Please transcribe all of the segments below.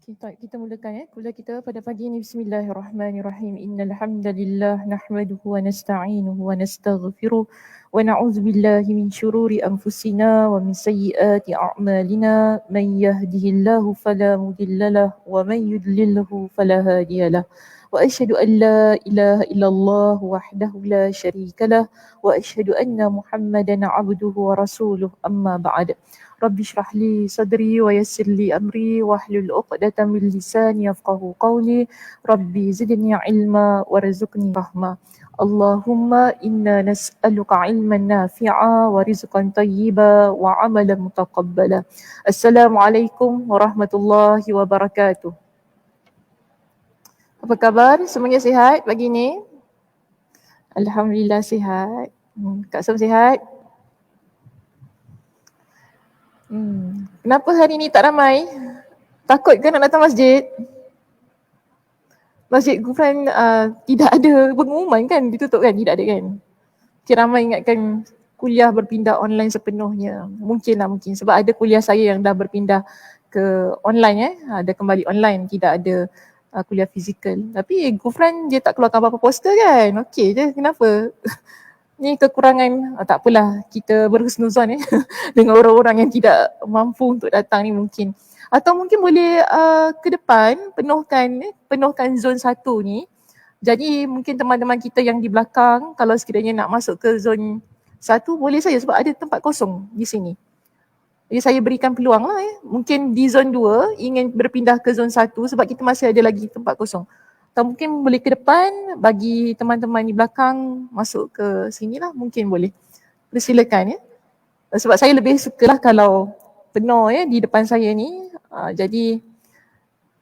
Kita mulakan kuliah kita pada pagi ini. Bismillahirrahmanirrahim. Innal hamdalillah nahmaduhu wa nasta'inuhu wa nastaghfiruh wa na'udzu billahi min shururi anfusina wa min sayyiati a'malina. Man yahdihillahu fala mudhillalah wa man yudlilhu fala hadiyalah. Wa asyhadu an la ilaha illallah wahdahu la syarikalah wa asyhadu anna Muhammadan 'abduhu wa rasuluh. Amma ba'd. Rabbi shrah li sadri wa yassir li amri wahlul 'uqdatam min lisani yafqahu qawli. Rabbi zidni ilma warzuqni rahma. Allahumma inna nas'aluka ilman nafi'a wa rizqan tayyiba wa amalan mutaqabbala. Assalamualaikum warahmatullahi wabarakatuh. Apa khabar? Semuanya sihat pagi ni? Alhamdulillah sihat. Kak Som sihat? Kenapa hari ni tak ramai? Takut ke nak datang masjid? Masjid Gufran tidak ada pengumuman kan? Ditutup kan? Tidak ada kan? Mungkin ramai ingatkan kuliah berpindah online sepenuhnya. Mungkin. Sebab ada kuliah saya yang dah berpindah ke online ada kembali online, tidak ada kuliah fizikal. Tapi Gufran dia tak keluarkan apa-apa poster kan? Okey je, kenapa? Ni kekurangan, tak apalah, kita berhusnuzon dengan orang-orang yang tidak mampu untuk datang ni mungkin. Atau mungkin boleh ke depan penuhkan zon 1 ni. Jadi mungkin teman-teman kita yang di belakang kalau sekiranya nak masuk ke zon 1 boleh saja sebab ada tempat kosong di sini. Jadi saya berikan peluang lah Mungkin di zon 2 ingin berpindah ke zon 1 sebab kita masih ada lagi tempat kosong. Atau mungkin boleh ke depan bagi teman-teman di belakang masuk ke sini lah, mungkin boleh. Persilakan Sebab saya lebih sukalah kalau penuh di depan saya ni. Jadi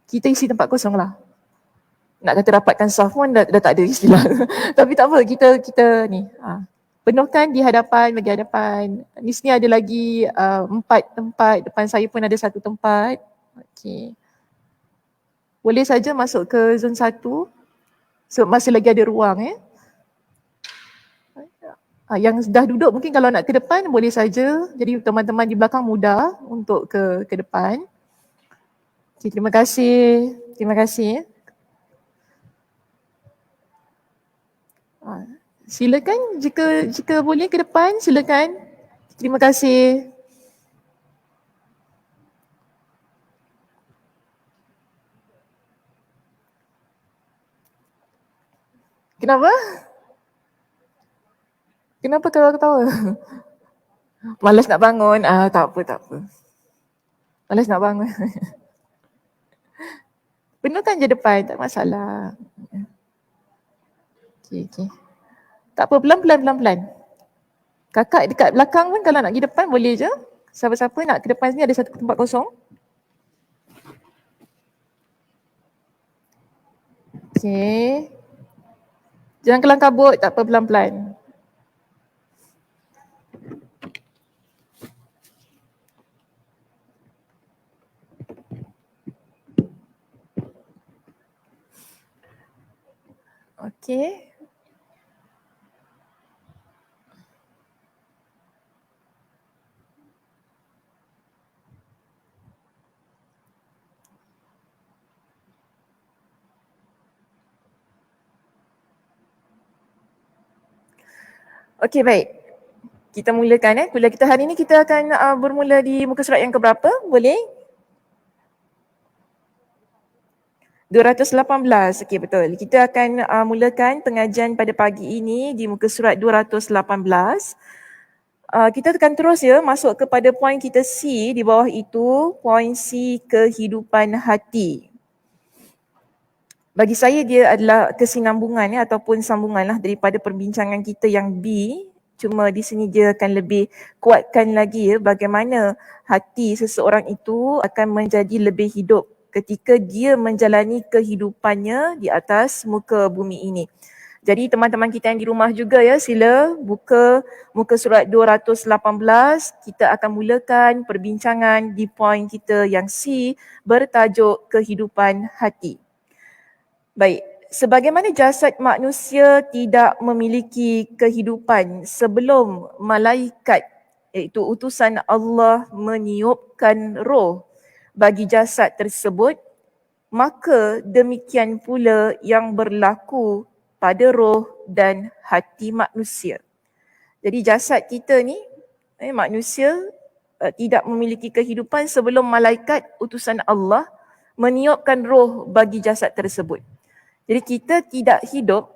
kita isi tempat kosong lah. Nak kata rapatkan saf pun dah tak ada istilah. Tapi tak apa, kita ni penuhkan di hadapan, bagi hadapan. Di sini ada lagi 4 tempat, depan saya pun ada 1 tempat. Okey. Boleh saja masuk ke zon 1. So masih lagi ada ruang Yang dah duduk mungkin kalau nak ke depan boleh saja. Jadi teman-teman di belakang mudah untuk ke depan. Okay, terima kasih. Silakan jika boleh ke depan, silakan. Terima kasih. Kenapa? Kenapa ketawa-ketawa? Malas nak bangun. Tak apa. Malas nak bangun. Penuhkan je depan, tak masalah. Okey. Tak apa, pelan-pelan. Kakak dekat belakang pun kalau nak pergi depan boleh je. Siapa-siapa nak ke depan sini ada 1 tempat kosong. Okey. Jangan kelang kabut, tak apa, pelan-pelan. Okey. Okey, baik. Kita mulakan kuliah kita hari ini. Kita akan bermula di muka surat yang keberapa? Boleh? 218. Okey, betul. Kita akan mulakan pengajian pada pagi ini di muka surat 218. Kita akan terus masuk kepada poin kita C di bawah itu, poin C, kehidupan hati. Bagi saya dia adalah kesinambungan ataupun sambungan daripada perbincangan kita yang B. Cuma di sini dia akan lebih kuatkan lagi bagaimana hati seseorang itu akan menjadi lebih hidup ketika dia menjalani kehidupannya di atas muka bumi ini. Jadi teman-teman kita yang di rumah juga sila buka muka surat 218. Kita akan mulakan perbincangan di poin kita yang C bertajuk kehidupan hati. Baik, sebagaimana jasad manusia tidak memiliki kehidupan sebelum malaikat iaitu utusan Allah meniupkan roh bagi jasad tersebut, maka demikian pula yang berlaku pada roh dan hati manusia. Jadi jasad kita ni, manusia tidak memiliki kehidupan sebelum malaikat utusan Allah meniupkan roh bagi jasad tersebut. Jadi kita tidak hidup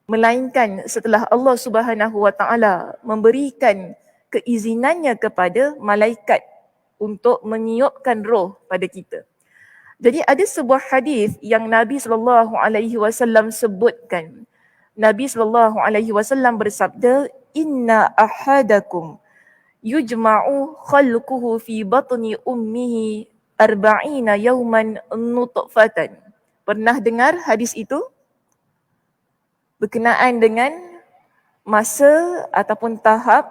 melainkan setelah Allah Subhanahu Wa Taala memberikan keizinannya kepada malaikat untuk meniupkan roh pada kita. Jadi ada sebuah hadis yang Nabi SAW sebutkan. Nabi SAW bersabda, "Inna ahadakum yujma'u khalquhu fi batni ummihi arba'ina yawman nutfatan." Pernah dengar hadis itu? Berkenaan dengan masa ataupun tahap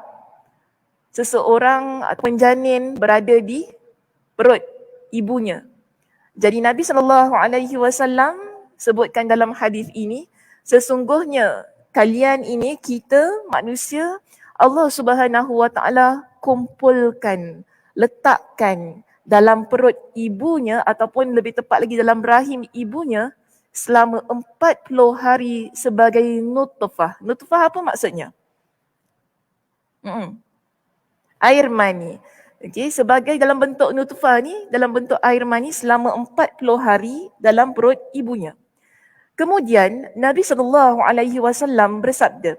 seseorang ataupun janin berada di perut ibunya. Jadi Nabi SAW sebutkan dalam hadis ini, sesungguhnya kalian ini, kita manusia, Allah Subhanahu Wa Taala kumpulkan, letakkan dalam perut ibunya ataupun lebih tepat lagi dalam rahim ibunya selama 40 hari sebagai nutfah. Nutfah apa maksudnya? Air mani. Okey, sebagai dalam bentuk nutfah ni, dalam bentuk air mani selama 40 hari dalam perut ibunya. Kemudian Nabi SAW bersabda,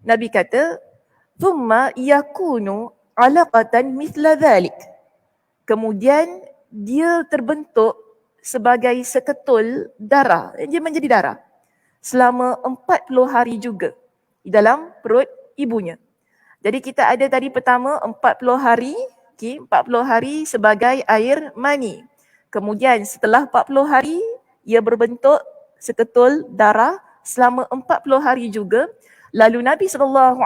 Nabi kata, "Thumma yakunu alaqatan mithla dhalik." Kemudian dia terbentuk sebagai seketul darah, dia menjadi darah selama 40 hari juga di dalam perut ibunya. Jadi kita ada tadi pertama 40 hari, 40 hari sebagai air mani. Kemudian setelah 40 hari ia berbentuk seketul darah selama 40 hari juga. Lalu Nabi SAW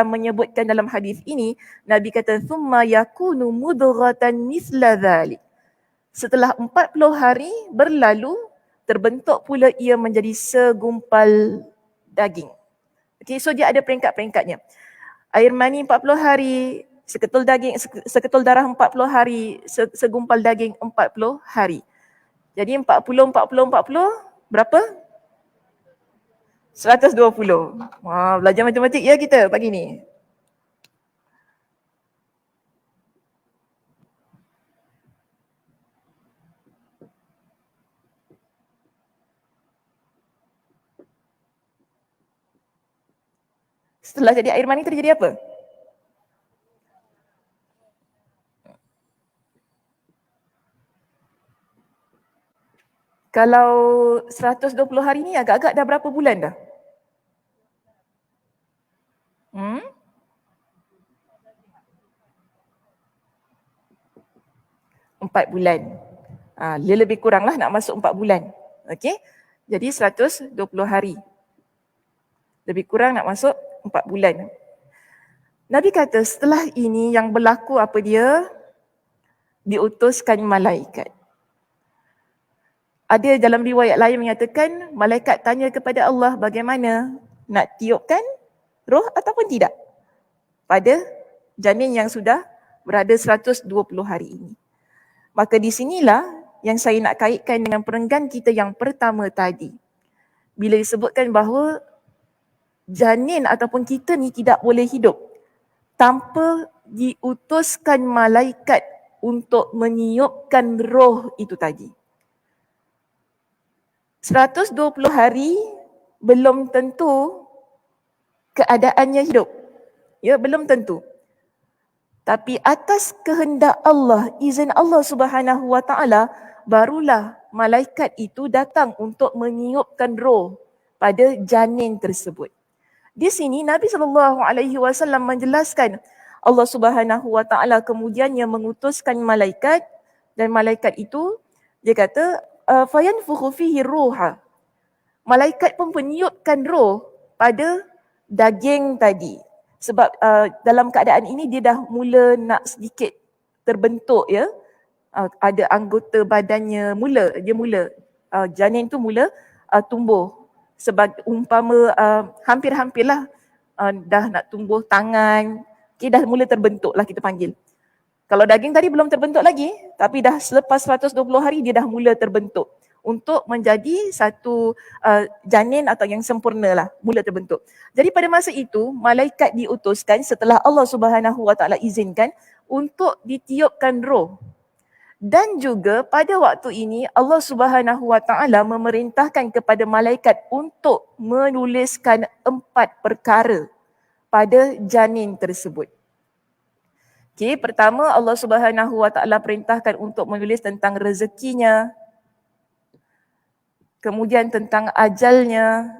menyebutkan dalam hadis ini, Nabi kata, "Thumma yakunu mudghatan mithla dhalik." Setelah 40 hari berlalu, terbentuk pula ia menjadi segumpal daging. Okay, so dia ada peringkat-peringkatnya. Air mani 40 hari, seketul daging, seketul darah 40 hari, segumpal daging 40 hari. Jadi 40, berapa? 120. Wah, belajar matematik ya kita pagi ni. Setelah jadi air mani terjadi apa? Kalau 120 hari ni agak-agak dah berapa bulan dah? 4 bulan. Dia lebih kurang lah nak masuk 4 bulan. Okey. Jadi 120 hari. Lebih kurang nak masuk 4 bulan. Nabi kata setelah ini yang berlaku apa dia? Diutuskan malaikat. Ada dalam riwayat lain menyatakan malaikat tanya kepada Allah bagaimana nak tiupkan roh ataupun tidak pada janin yang sudah berada 120 hari ini. Maka di sinilah yang saya nak kaitkan dengan perenggan kita yang pertama tadi. Bila disebutkan bahawa janin ataupun kita ni tidak boleh hidup tanpa diutuskan malaikat untuk meniupkan roh itu tadi. 120 hari belum tentu keadaannya hidup. Ya, belum tentu. Tapi atas kehendak Allah, izin Allah Subhanahu Wa Taala, barulah malaikat itu datang untuk meniupkan roh pada janin tersebut. Di sini Nabi SAW menjelaskan Allah Subhanahu Wa Taala kemudiannya mengutuskan malaikat dan malaikat itu dia kata fayanfukhu fihi ruha. Malaikat pun meniupkan roh pada daging tadi. Sebab dalam keadaan ini dia dah mula nak sedikit terbentuk ya. Ada anggota badannya janin tu mula tumbuh. Sebab umpama hampir-hampirlah dah nak tumbuh tangan. Okay, dah mula terbentuk lah kita panggil. Kalau daging tadi belum terbentuk lagi, tapi dah selepas 120 hari dia dah mula terbentuk untuk menjadi satu janin atau yang sempurna lah, mula terbentuk. Jadi pada masa itu, malaikat diutuskan setelah Allah Subhanahu Wa Taala izinkan untuk ditiupkan roh. Dan juga pada waktu ini Allah Subhanahu Wa Taala memerintahkan kepada malaikat untuk menuliskan 4 perkara pada janin tersebut. Okey, pertama Allah Subhanahu Wa Taala perintahkan untuk menulis tentang rezekinya, kemudian tentang ajalnya,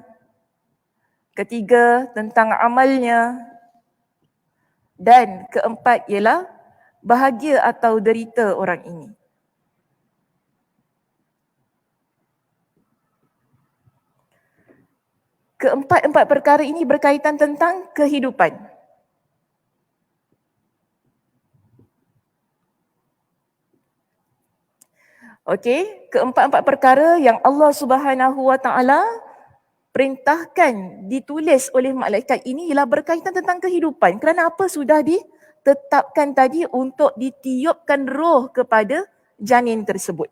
ketiga tentang amalnya, dan keempat ialah bahagia atau derita orang ini. Keempat-empat perkara ini berkaitan tentang kehidupan. Okey, keempat-empat perkara yang Allah Subhanahu Wa Taala perintahkan ditulis oleh malaikat ini ialah berkaitan tentang kehidupan. Kerana apa? Sudah ditetapkan tadi untuk ditiupkan roh kepada janin tersebut.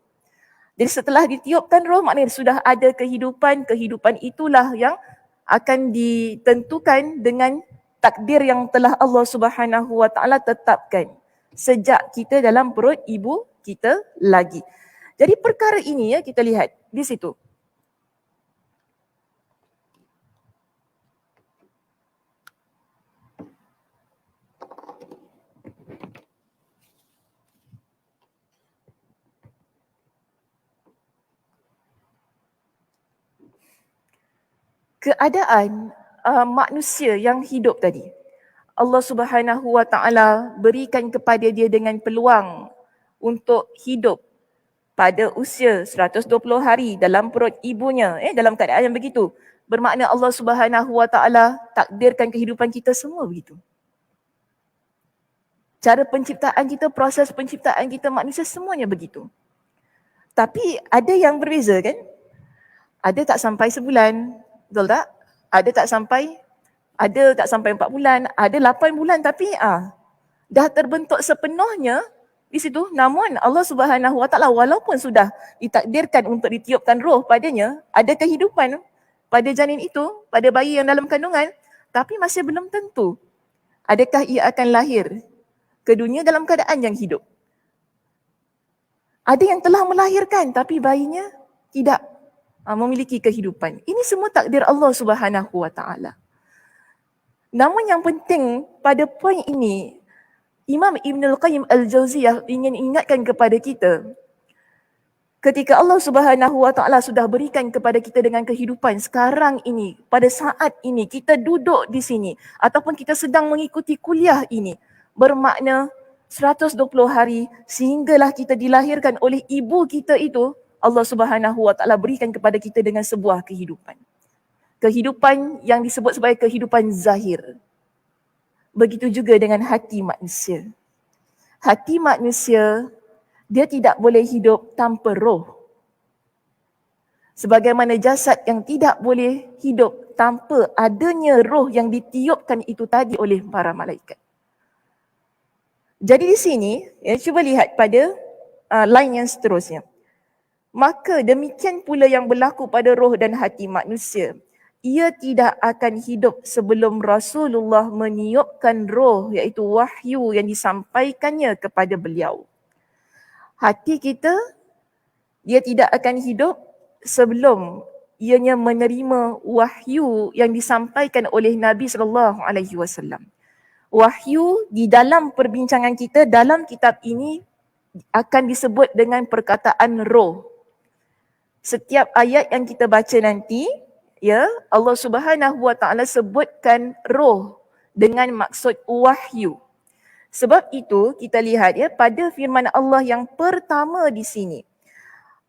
Jadi setelah ditiupkan roh, maknanya sudah ada kehidupan. Kehidupan itulah yang akan ditentukan dengan takdir yang telah Allah Subhanahu Wa Taala tetapkan sejak kita dalam perut ibu kita lagi. Jadi perkara ini ya kita lihat di situ. Keadaan manusia yang hidup tadi, Allah Subhanahu Wa Taala berikan kepada dia dengan peluang untuk hidup pada usia 120 hari dalam perut ibunya, dalam keadaan yang begitu. Bermakna Allah Subhanahu Wa Taala takdirkan kehidupan kita semua begitu. Cara penciptaan kita, proses penciptaan kita manusia semuanya begitu. Tapi ada yang berbeza kan? Ada tak sampai sebulan, betul tak? Ada tak sampai 4 bulan, ada 8 bulan tapi dah terbentuk sepenuhnya di situ. Namun Allah Subhanahu Wa Taala walaupun sudah ditakdirkan untuk ditiupkan roh padanya, ada kehidupan pada janin itu, pada bayi yang dalam kandungan, tapi masih belum tentu adakah ia akan lahir ke dunia dalam keadaan yang hidup. Ada yang telah melahirkan tapi bayinya tidak memiliki kehidupan. Ini semua takdir Allah Subhanahu Wa Taala. Namun yang penting pada poin ini, Imam Ibn Al-Qayyim Al-Jauziyah ingin ingatkan kepada kita, ketika Allah Subhanahu Wa Taala sudah berikan kepada kita dengan kehidupan sekarang ini, pada saat ini kita duduk di sini ataupun kita sedang mengikuti kuliah ini, bermakna 120 hari sehinggalah kita dilahirkan oleh ibu kita itu, Allah Subhanahu Wa Taala berikan kepada kita dengan sebuah kehidupan. Kehidupan yang disebut sebagai kehidupan zahir. Begitu juga dengan hati manusia. Hati manusia, dia tidak boleh hidup tanpa roh. Sebagaimana jasad yang tidak boleh hidup tanpa adanya roh yang ditiupkan itu tadi oleh para malaikat. Jadi di sini, cuba lihat pada line yang seterusnya. Maka demikian pula yang berlaku pada roh dan hati manusia. Ia tidak akan hidup sebelum Rasulullah meniupkan roh, iaitu wahyu yang disampaikannya kepada beliau. Hati kita, dia tidak akan hidup sebelum ianya menerima wahyu yang disampaikan oleh Nabi SAW. Wahyu di dalam perbincangan kita dalam kitab ini akan disebut dengan perkataan roh. Setiap ayat yang kita baca nanti, Allah Subhanahu Wa Taala sebutkan roh dengan maksud wahyu. Sebab itu kita lihat pada firman Allah yang pertama di sini.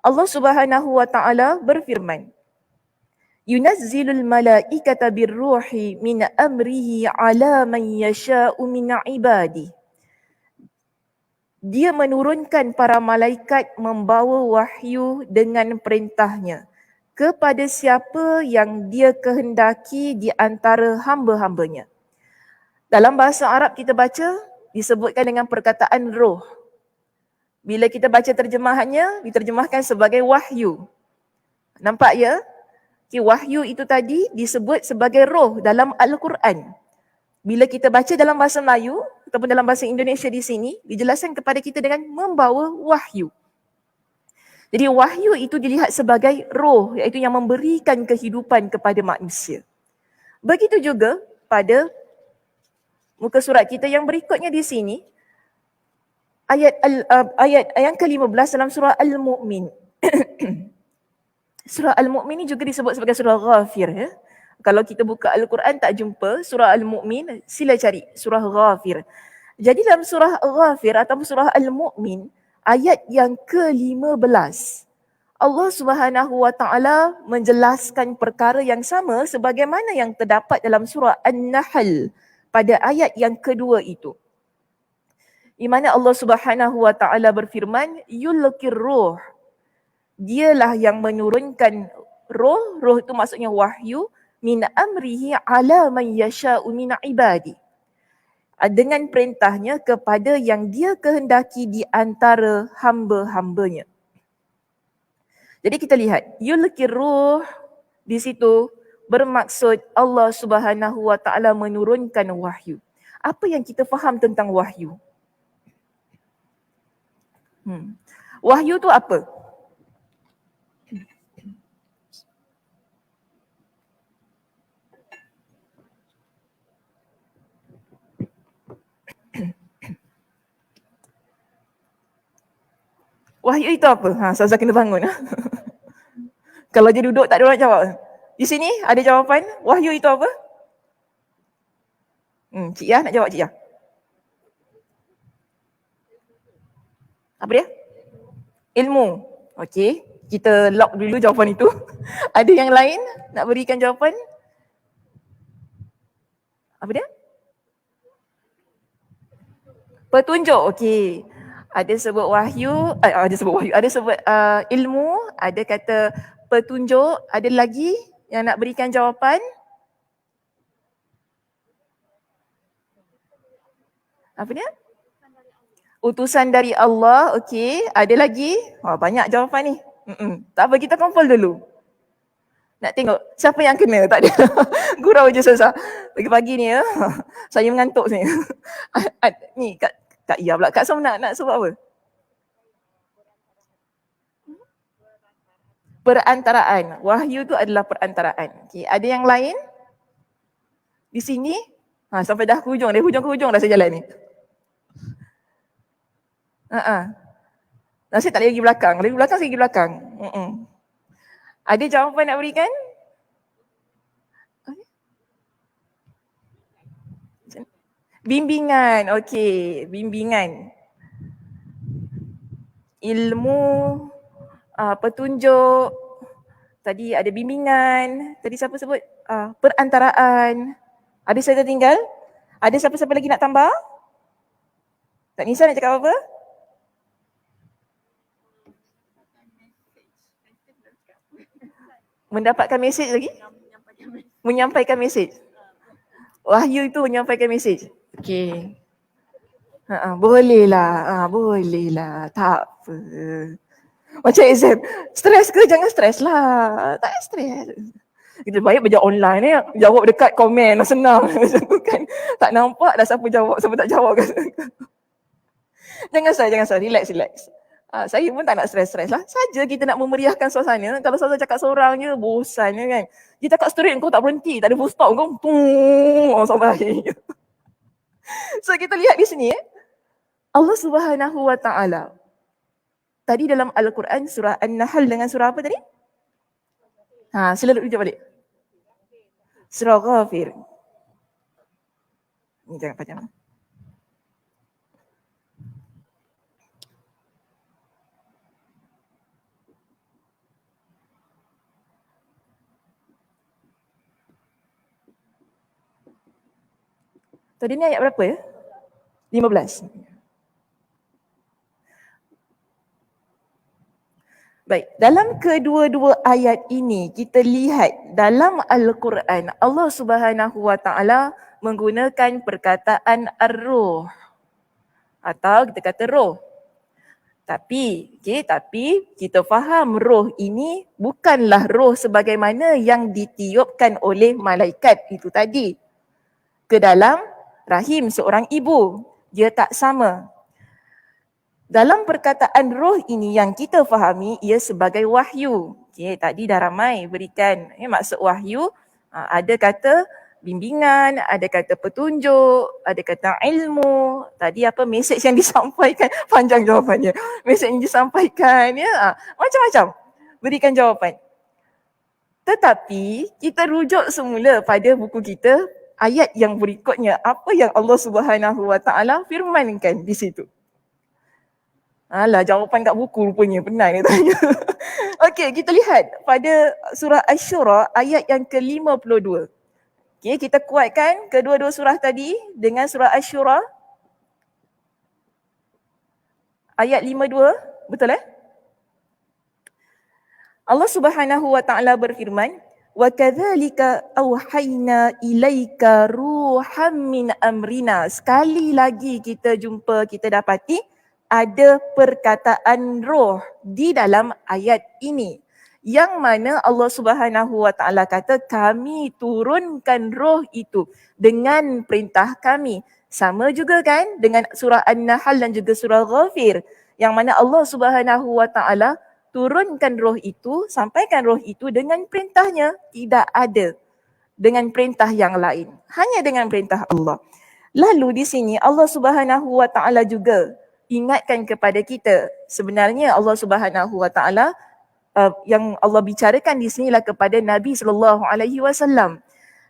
Allah Subhanahu Wa Taala berfirman, Yunazzilul malaikata birruhi min amrihi ala man yasha'u min ibadi. Dia menurunkan para malaikat membawa wahyu dengan perintahnya kepada siapa yang dia kehendaki di antara hamba-hambanya. Dalam bahasa Arab kita baca, disebutkan dengan perkataan roh. Bila kita baca terjemahannya, diterjemahkan sebagai wahyu. Nampak ya? Okay, wahyu itu tadi disebut sebagai roh dalam Al-Quran. Bila kita baca dalam bahasa Melayu ataupun dalam bahasa Indonesia di sini, dijelaskan kepada kita dengan membawa wahyu. Jadi wahyu itu dilihat sebagai roh, iaitu yang memberikan kehidupan kepada manusia. Begitu juga pada muka surat kita yang berikutnya di sini, ayat yang ke-15 dalam surah Al-Mu'min. Surah Al-Mu'min ni juga disebut sebagai surah Ghafir. Ya? Kalau kita buka Al-Quran tak jumpa surah Al-Mu'min, sila cari surah Ghafir. Jadi dalam surah Ghafir atau surah Al-Mu'min, ayat yang ke-15, Allah Subhanahu wa Ta'ala menjelaskan perkara yang sama sebagaimana yang terdapat dalam surah An-Nahl pada ayat yang kedua itu. Di mana Allah Subhanahu wa Ta'ala berfirman, yulqir ruh. Dialah yang menurunkan roh, roh itu maksudnya wahyu, min amrihi ala man yasha'u min ibadi. Dengan perintahnya kepada yang dia kehendaki di antara hamba-hambanya. Jadi kita lihat, yulqir ruh di situ bermaksud Allah Subhanahu wa Ta'ala menurunkan wahyu. Apa yang kita faham tentang wahyu? Wahyu tu apa? Wahyu itu apa? Ustazah kena bangun. Kalau dia duduk tak ada orang jawab. Di sini ada jawapan. Wahyu itu apa? Cik Yah nak jawab Cik Yah. Apa dia? Ilmu. Okey, kita lock dulu jawapan itu. Ada yang lain nak berikan jawapan? Apa dia? Petunjuk. Okey. Ada sebut wahyu, ada sebut ilmu, ada kata petunjuk, ada lagi yang nak berikan jawapan? Apa dia? Utusan dari Allah. Okey, ada lagi? Banyak jawapan ni. Tak apa, kita kumpul dulu. Nak tengok siapa yang kena, tak ada. Gurau je Ustazah. Pagi-pagi ni ya. Saya mengantuk sebenarnya. Ni Kak Ia pula. Kak Som nak sebut apa? Perantaraan. Wahyu tu adalah perantaraan. Okey, ada yang lain? Di sini? Sampai dah ke hujung. Dari hujung ke hujung dah saya jalan ni. Saya tak boleh pergi belakang. Kalau pergi belakang, saya pergi belakang. Ada jawapan nak berikan? Bimbingan. Okey, bimbingan. Ilmu, petunjuk. Tadi ada bimbingan. Tadi siapa sebut? Perantaraan. Ada saya tertinggal? Ada siapa-siapa lagi nak tambah? Tak Nisa nak cakap apa? Mendapatkan mesej lagi? Menyampaikan mesej. Wahyu itu menyampaikan mesej. Okey. Boleh lah. Tak apa. Macam exam. Stres ke? Jangan stres lah. Tak stres. Kita baik belajar online ni. Jawab dekat komen. Senang. Kan? Tak nampak dah siapa jawab, siapa tak jawab. Jangan stres. Relax. Saya pun tak nak stres-stres lah. Saja kita nak memeriahkan suasana. Kalau saja cakap seorang je, bosan je kan. Dia cakap straight, kau tak berhenti. Tak ada full stop. Kau sampai. So kita lihat di sini. Allah Subhanahu wa Ta'ala. Tadi dalam Al-Quran surah An-Nahl dengan surah apa tadi? Sila rujuk balik. Surah Ghafir. Ni jangan panjang. Tadi ni ayat berapa ya? 15. Baik, dalam kedua-dua ayat ini kita lihat dalam Al-Quran Allah Subhanahu wa Ta'ala menggunakan perkataan ar-ruh. atau kita kata roh. Tapi kita faham roh ini bukanlah roh sebagaimana yang ditiupkan oleh malaikat itu tadi ke dalam rahim seorang ibu. Dia tak sama. Dalam perkataan roh ini yang kita fahami ia sebagai wahyu. Tadi dah ramai berikan maksud wahyu. Ada kata bimbingan, ada kata petunjuk, ada kata ilmu. Tadi apa mesej yang disampaikan, panjang jawapannya. Mesej yang disampaikan macam-macam berikan jawapan. Tetapi kita rujuk semula pada buku kita ayat yang berikutnya, apa yang Allah Subhanahu Wa Taala firmankan di situ. Alah, jawapan kat buku rupanya, penat ni tanya. Okey, kita lihat pada surah Asy-Syura ayat yang ke-52. Okey, kita kuatkan kedua-dua surah tadi dengan surah Asy-Syura. Ayat 52, betul Allah Subhanahu Wa Taala berfirman, "Wa kadzalika auhayna ilaika ruham min amrina." Sekali lagi kita dapati ada perkataan roh di dalam ayat ini. Yang mana Allah Subhanahu Wa Taala kata kami turunkan roh itu dengan perintah kami. Sama juga kan dengan surah An-Nahl dan juga surah Ghafir. Yang mana Allah Subhanahu Wa Taala turunkan roh itu, sampaikan roh itu dengan perintahnya. Tidak ada dengan perintah yang lain. Hanya dengan perintah Allah. Lalu di sini Allah Subhanahu Wa Taala juga ingatkan kepada kita. Sebenarnya Allah Subhanahu Wa Taala yang Allah bicarakan di sinilah kepada Nabi SAW.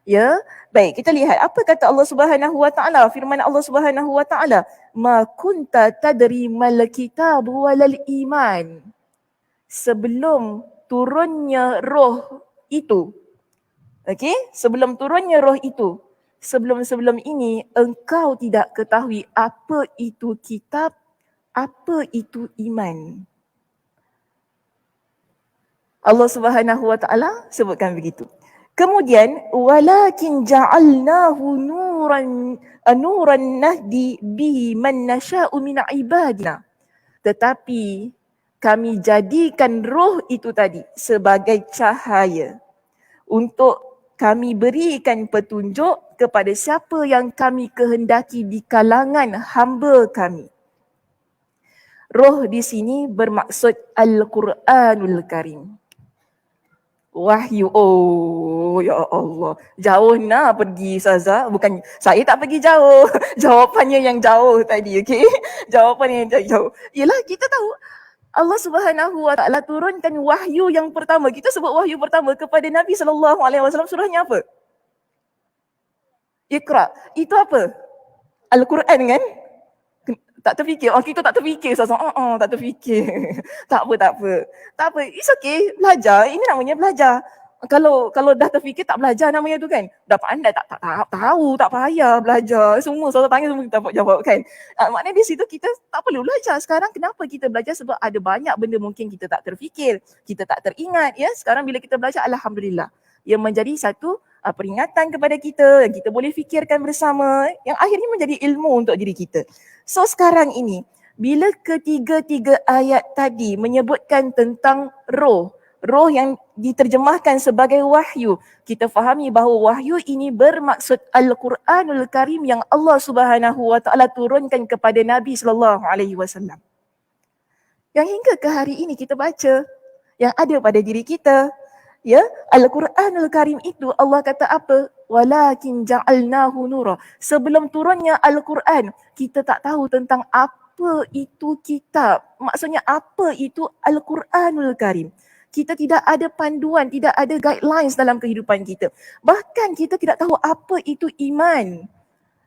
Ya, baik, kita lihat apa kata Allah Subhanahu Wa Taala. Firman Allah Subhanahu Wa Taala, "Ma kunta tadri mal kitab walal iman." Sebelum turunnya roh itu. Okey, sebelum turunnya roh itu, sebelum ini engkau tidak ketahui apa itu kitab, apa itu iman. Allah Subhanahu Wa Taala sebutkan begitu. Kemudian walakin ja'alnahu nuran nahdi bi man nasha'u min ibadina. Tetapi kami jadikan roh itu tadi sebagai cahaya untuk kami berikan petunjuk kepada siapa yang kami kehendaki di kalangan hamba kami. Roh di sini bermaksud Al-Quranul Karim. Wahyu. Oh, ya Allah. Jauh nak pergi Ustazah. Bukan, saya tak pergi jauh. Jawapannya yang jauh tadi, okey? Jawapannya yang jauh. Yelah, kita tahu Allah Subhanahu Wa Taala turunkan wahyu yang pertama. Kita sebut wahyu pertama kepada Nabi SAW. Surahnya apa? Iqra. Itu apa? Al-Quran kan? Tak terfikir. Oh, kita tak terfikir. Tak terfikir. Tak apa. It's okay. Belajar. Ini namanya belajar. Kalau dah terfikir tak belajar namanya tu kan. Dah pandai tak tahu, tak payah belajar. Semua soalan tanya semua kita dapat jawab kan. Maknanya di situ kita tak perlu belajar. Sekarang kenapa kita belajar? Sebab ada banyak benda mungkin kita tak terfikir, kita tak teringat ya. Sekarang bila kita belajar, alhamdulillah. Yang menjadi satu peringatan kepada kita yang kita boleh fikirkan bersama, yang akhirnya menjadi ilmu untuk diri kita. So sekarang ini bila ketiga-tiga ayat tadi menyebutkan tentang roh yang diterjemahkan sebagai wahyu, kita fahami bahawa wahyu ini bermaksud Al-Quranul Karim yang Allah Subhanahu Wa Taala turunkan kepada Nabi SAW. Yang hingga ke hari ini kita baca, yang ada pada diri kita. Ya, Al-Quranul Karim itu Allah kata apa? Walakin ja'alnahu nura. Sebelum turunnya Al-Quran, kita tak tahu tentang apa itu kitab. Maksudnya apa itu Al-Quranul Karim. Kita tidak ada panduan, tidak ada guidelines dalam kehidupan kita. Bahkan kita tidak tahu apa itu iman.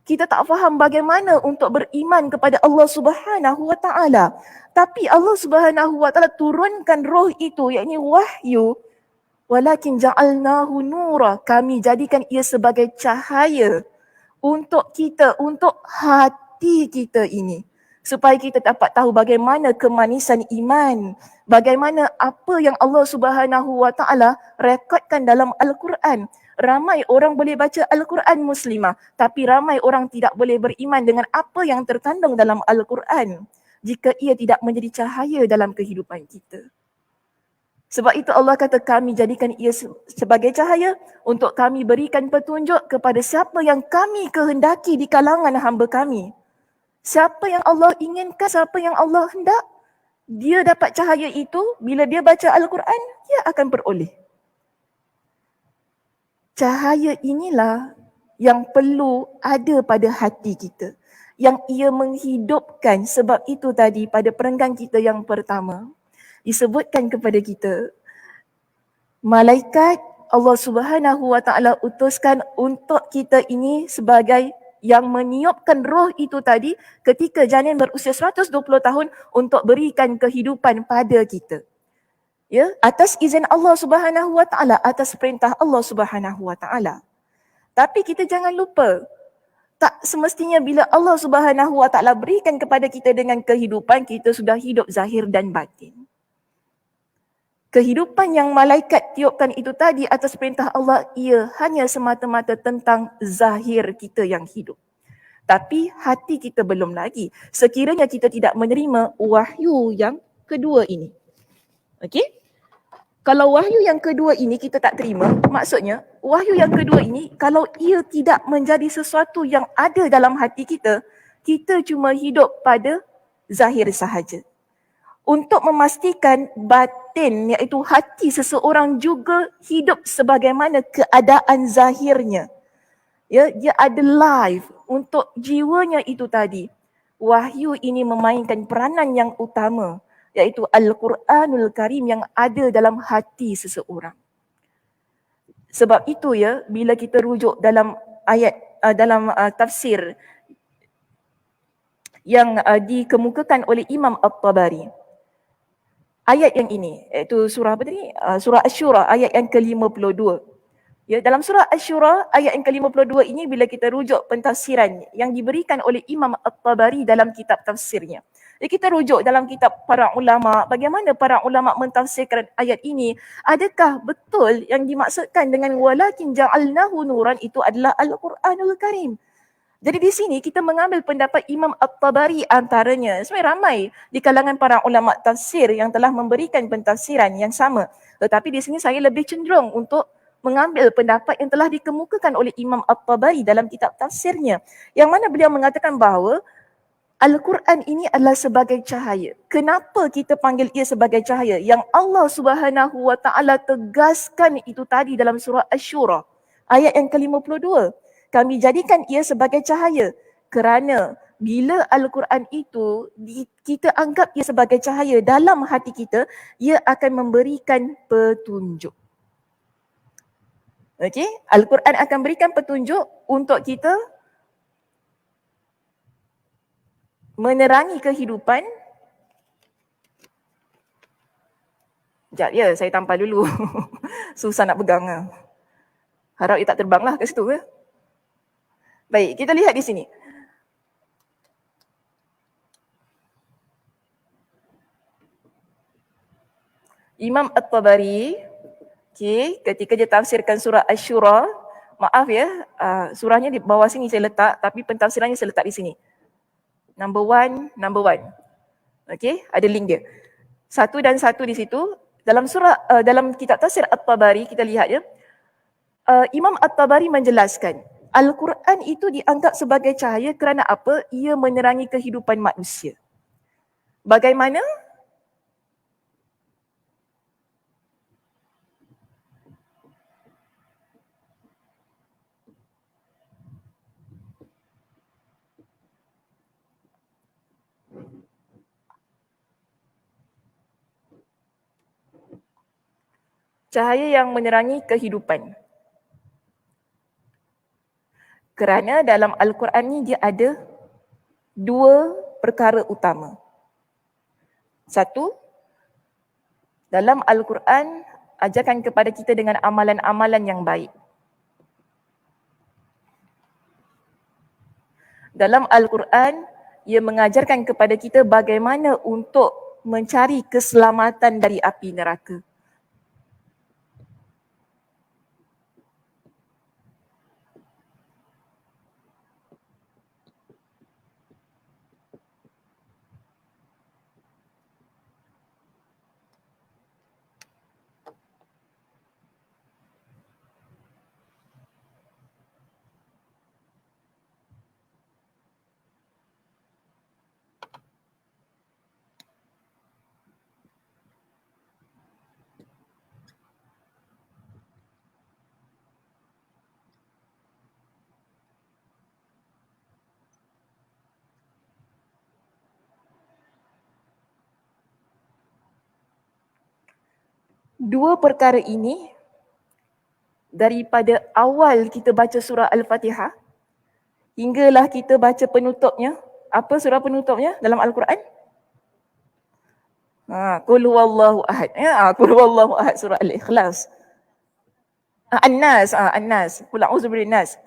Kita tak faham bagaimana untuk beriman kepada Allah Subhanahu Wa Taala. Tapi Allah Subhanahu Wa Taala turunkan roh itu, yakni wahyu. Walakin ja'alnahu nura. Kami jadikan ia sebagai cahaya untuk kita, untuk hati kita ini. Supaya kita dapat tahu bagaimana kemanisan iman. Bagaimana apa yang Allah Subhanahu Wa Taala rekodkan dalam Al-Quran. Ramai orang boleh baca Al-Quran muslimah, tapi ramai orang tidak boleh beriman dengan apa yang terkandung dalam Al-Quran jika ia tidak menjadi cahaya dalam kehidupan kita. Sebab itu Allah kata kami jadikan ia sebagai cahaya untuk kami berikan petunjuk kepada siapa yang kami kehendaki di kalangan hamba kami. Siapa yang Allah inginkan, siapa yang Allah hendak, dia dapat cahaya itu bila dia baca Al-Quran, dia akan beroleh. Cahaya inilah yang perlu ada pada hati kita, yang ia menghidupkan. Sebab itu tadi pada perenggan kita yang pertama disebutkan kepada kita, malaikat Allah Subhanahu Wa Taala utuskan untuk kita ini sebagai yang meniupkan roh itu tadi ketika janin berusia 120 tahun untuk berikan kehidupan pada kita. Ya, atas izin Allah Subhanahu Wa Taala, atas perintah Allah Subhanahu Wa Taala. Tapi kita jangan lupa, tak semestinya bila Allah Subhanahu Wa Taala berikan kepada kita dengan kehidupan, kita sudah hidup zahir dan batin. Kehidupan yang malaikat tiupkan itu tadi atas perintah Allah, ia hanya semata-mata tentang zahir kita yang hidup. Tapi hati kita belum lagi. Sekiranya kita tidak menerima wahyu yang kedua ini. Okey? Kalau wahyu yang kedua ini kita tak terima, maksudnya wahyu yang kedua ini kalau ia tidak menjadi sesuatu yang ada dalam hati kita, kita cuma hidup pada zahir sahaja. Untuk memastikan batin iaitu hati seseorang juga hidup sebagaimana keadaan zahirnya. Ya, dia ada life untuk jiwanya itu tadi. Wahyu ini memainkan peranan yang utama, iaitu Al-Quranul Karim yang ada dalam hati seseorang. Sebab itu ya, bila kita rujuk dalam ayat, dalam tafsir yang dikemukakan oleh Imam At-Tabari, ayat yang ini, iaitu surah apa tadi? Surah Asy-Syura ayat yang ke-52. Ya, dalam surah Asy-Syura ayat yang ke-52 ini bila kita rujuk pentafsiran yang diberikan oleh Imam At-Tabari dalam kitab tafsirnya. Jadi kita rujuk dalam kitab para ulama, bagaimana para ulama mentafsirkan ayat ini. Adakah betul yang dimaksudkan dengan walakin ja'alnahu nuran itu adalah Al-Quranul Karim? Jadi di sini kita mengambil pendapat Imam At-Tabari antaranya. Sebenarnya ramai di kalangan para ulama tafsir yang telah memberikan pentafsiran yang sama. Tetapi di sini saya lebih cenderung untuk mengambil pendapat yang telah dikemukakan oleh Imam At-Tabari dalam kitab tafsirnya. Yang mana beliau mengatakan bahawa Al-Quran ini adalah sebagai cahaya. Kenapa kita panggil ia sebagai cahaya? Yang Allah Subhanahu Wa Taala tegaskan itu tadi dalam surah Asy-Syura ayat yang ke-52. Kami jadikan ia sebagai cahaya kerana bila Al-Quran itu kita anggap ia sebagai cahaya dalam hati kita, ia akan memberikan petunjuk. Okey, Al-Quran akan berikan petunjuk untuk kita menerangi kehidupan. Sekejap ya, saya tampal dulu. Susah nak pegang. Harap ia tak terbanglah ke situ ke. Baik, kita lihat di sini. Imam At-Tabari, ketika dia tafsirkan surah Asy-Syura, maaf ya, surahnya di bawah sini saya letak, tapi pentafsirannya saya letak di sini. Number one. Okey, ada link dia. 1 dan 1 di situ. Dalam surah, dalam kitab tafsir At-Tabari, kita lihat ya. Imam At-Tabari menjelaskan, Al-Quran itu dianggap sebagai cahaya kerana apa? Ia menerangi kehidupan manusia. Bagaimana? Cahaya yang menerangi kehidupan. Kerana dalam Al-Quran ni dia ada 2 perkara utama. 1, dalam Al-Quran ajarkan kepada kita dengan amalan-amalan yang baik. Dalam Al-Quran, ia mengajarkan kepada kita bagaimana untuk mencari keselamatan dari api neraka. Dua perkara ini daripada awal kita baca surah Al-Fatihah hinggalah kita baca penutupnya. Apa surah penutupnya dalam Al-Quran? Qul huwallahu ahad. Qul huwallahu ahad, surah Al-Ikhlas. An-Nas, An-Nas. Qul a'udzu birabbinas.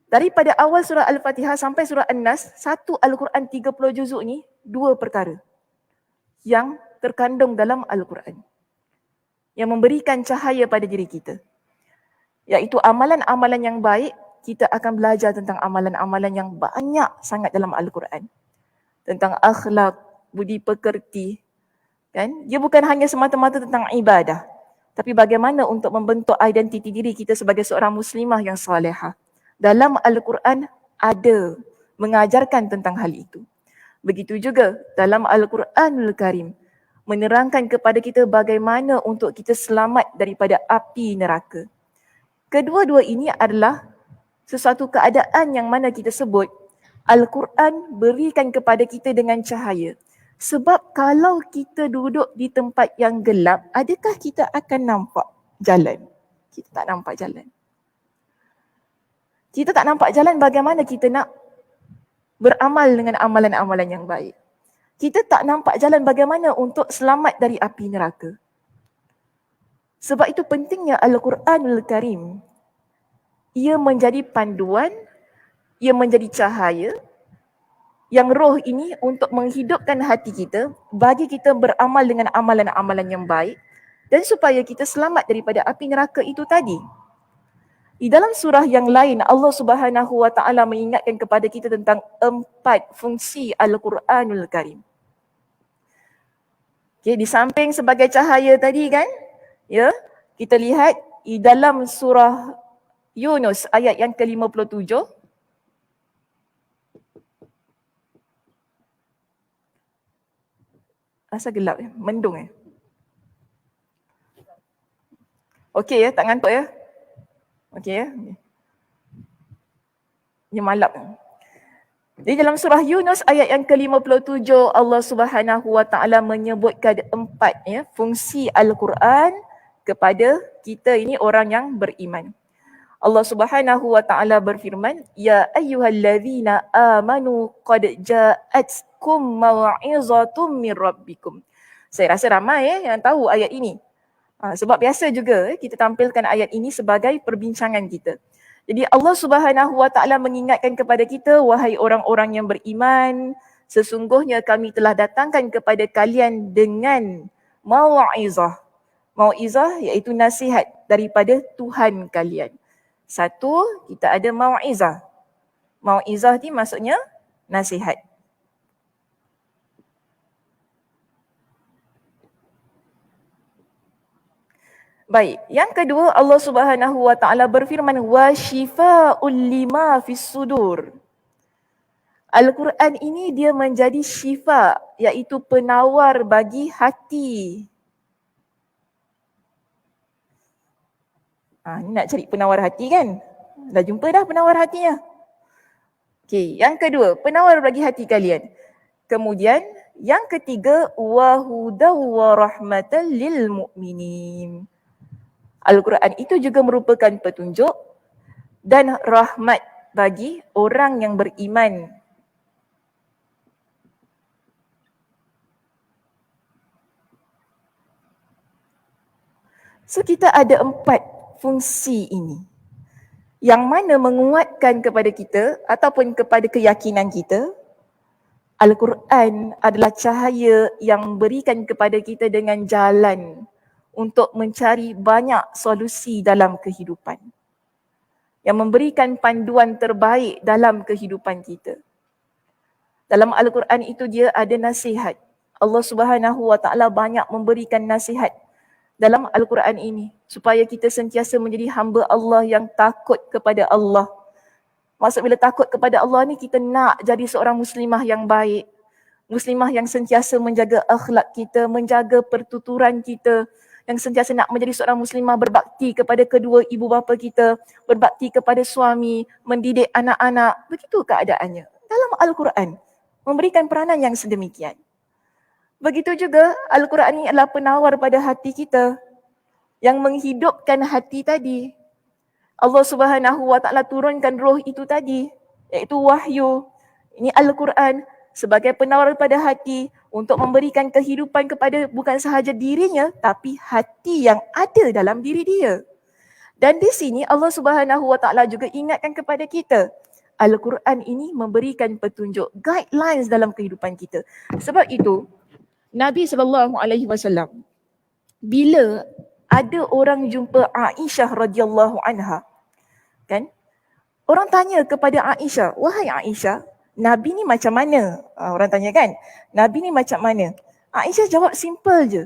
Daripada awal surah Al-Fatihah sampai surah An-Nas, satu Al-Quran 30 juzuk ni, dua perkara yang terkandung dalam Al-Quran yang memberikan cahaya pada diri kita, iaitu amalan-amalan yang baik. Kita akan belajar tentang amalan-amalan yang banyak sangat dalam Al-Quran, tentang akhlak, budi pekerti, kan? Dia bukan hanya semata-mata tentang ibadah, tapi bagaimana untuk membentuk identiti diri kita sebagai seorang muslimah yang salihah. Dalam Al-Quran ada mengajarkan tentang hal itu. Begitu juga dalam Al-Quranul Karim menerangkan kepada kita bagaimana untuk kita selamat daripada api neraka. Kedua-dua ini adalah sesuatu keadaan yang mana kita sebut Al-Quran berikan kepada kita dengan cahaya. Sebab kalau kita duduk di tempat yang gelap, adakah kita akan nampak jalan? Kita tak nampak jalan. Kita tak nampak jalan, bagaimana kita nak beramal dengan amalan-amalan yang baik? Kita tak nampak jalan bagaimana untuk selamat dari api neraka. Sebab itu pentingnya Al-Quranul Karim. Ia menjadi panduan, ia menjadi cahaya yang roh ini untuk menghidupkan hati kita, bagi kita beramal dengan amalan-amalan yang baik dan supaya kita selamat daripada api neraka itu tadi. Di dalam surah yang lain, Allah Subhanahu Wa Taala mengingatkan kepada kita tentang 4 fungsi Al-Quranul Karim. Okay, di samping sebagai cahaya tadi kan, ya, kita lihat di dalam surah Yunus ayat yang ke-57. Asal gelap ya, mendung ya. Okey ya, tak ngantuk ya. Okey ya. Dia malap. Di dalam surah Yunus ayat yang ke-57, Allah Subhanahu Wa Taala menyebutkan 4 ya fungsi Al-Quran kepada kita ini orang yang beriman. Allah Subhanahu Wa Taala berfirman, ya ayyuhallazina amanu qad ja'atkum mau'izatum mir rabbikum. Saya rasa ramai yang tahu ayat ini. Sebab biasa juga kita tampilkan ayat ini sebagai perbincangan kita. Jadi Allah Subhanahu Wa Taala mengingatkan kepada kita, wahai orang-orang yang beriman, sesungguhnya kami telah datangkan kepada kalian dengan mau'izah. Mau'izah iaitu nasihat daripada Tuhan kalian. Satu, kita ada mau'izah. Mau'izah ni maksudnya nasihat. Baik, yang kedua Allah Subhanahu Wa Taala berfirman wa shifa'ul lima fis sudur. Al-Quran ini dia menjadi syifa, iaitu penawar bagi hati. Ni nak cari penawar hati kan? Dah jumpa dah penawar hatinya. Okey, yang kedua, penawar bagi hati kalian. Kemudian yang ketiga, wa hudaw wa rahmatan lil mu'minin. Al-Quran itu juga merupakan petunjuk dan rahmat bagi orang yang beriman. So kita ada 4 fungsi ini yang mana menguatkan kepada kita ataupun kepada keyakinan kita, Al-Quran adalah cahaya yang berikan kepada kita dengan jalan untuk mencari banyak solusi dalam kehidupan, yang memberikan panduan terbaik dalam kehidupan kita. Dalam Al-Quran itu dia ada nasihat. Allah Subhanahu Wa Taala banyak memberikan nasihat dalam Al-Quran ini supaya kita sentiasa menjadi hamba Allah yang takut kepada Allah. Maksud bila takut kepada Allah ni, kita nak jadi seorang muslimah yang baik, muslimah yang sentiasa menjaga akhlak kita, menjaga pertuturan kita, yang sentiasa nak menjadi seorang muslimah berbakti kepada kedua ibu bapa kita, berbakti kepada suami, mendidik anak-anak. Begitu keadaannya dalam Al-Quran, memberikan peranan yang sedemikian. Begitu juga Al-Quran ini adalah penawar pada hati kita. yang menghidupkan hati tadi. Allah Subhanahu Wa Taala turunkan roh itu tadi, iaitu wahyu. Ini Al-Quran sebagai penawar pada hati untuk memberikan kehidupan kepada bukan sahaja dirinya tapi hati yang ada dalam diri dia. Dan di sini Allah Subhanahu Wa Taala juga ingatkan kepada kita, Al-Quran ini memberikan petunjuk, guidelines dalam kehidupan kita. Sebab itu Nabi SAW bila ada orang jumpa Aisyah radhiyallahu anha, kan? Orang tanya kepada Aisyah, wahai Aisyah, Nabi ni macam mana? Orang tanya kan, Nabi ni macam mana? Aisyah jawab simple je,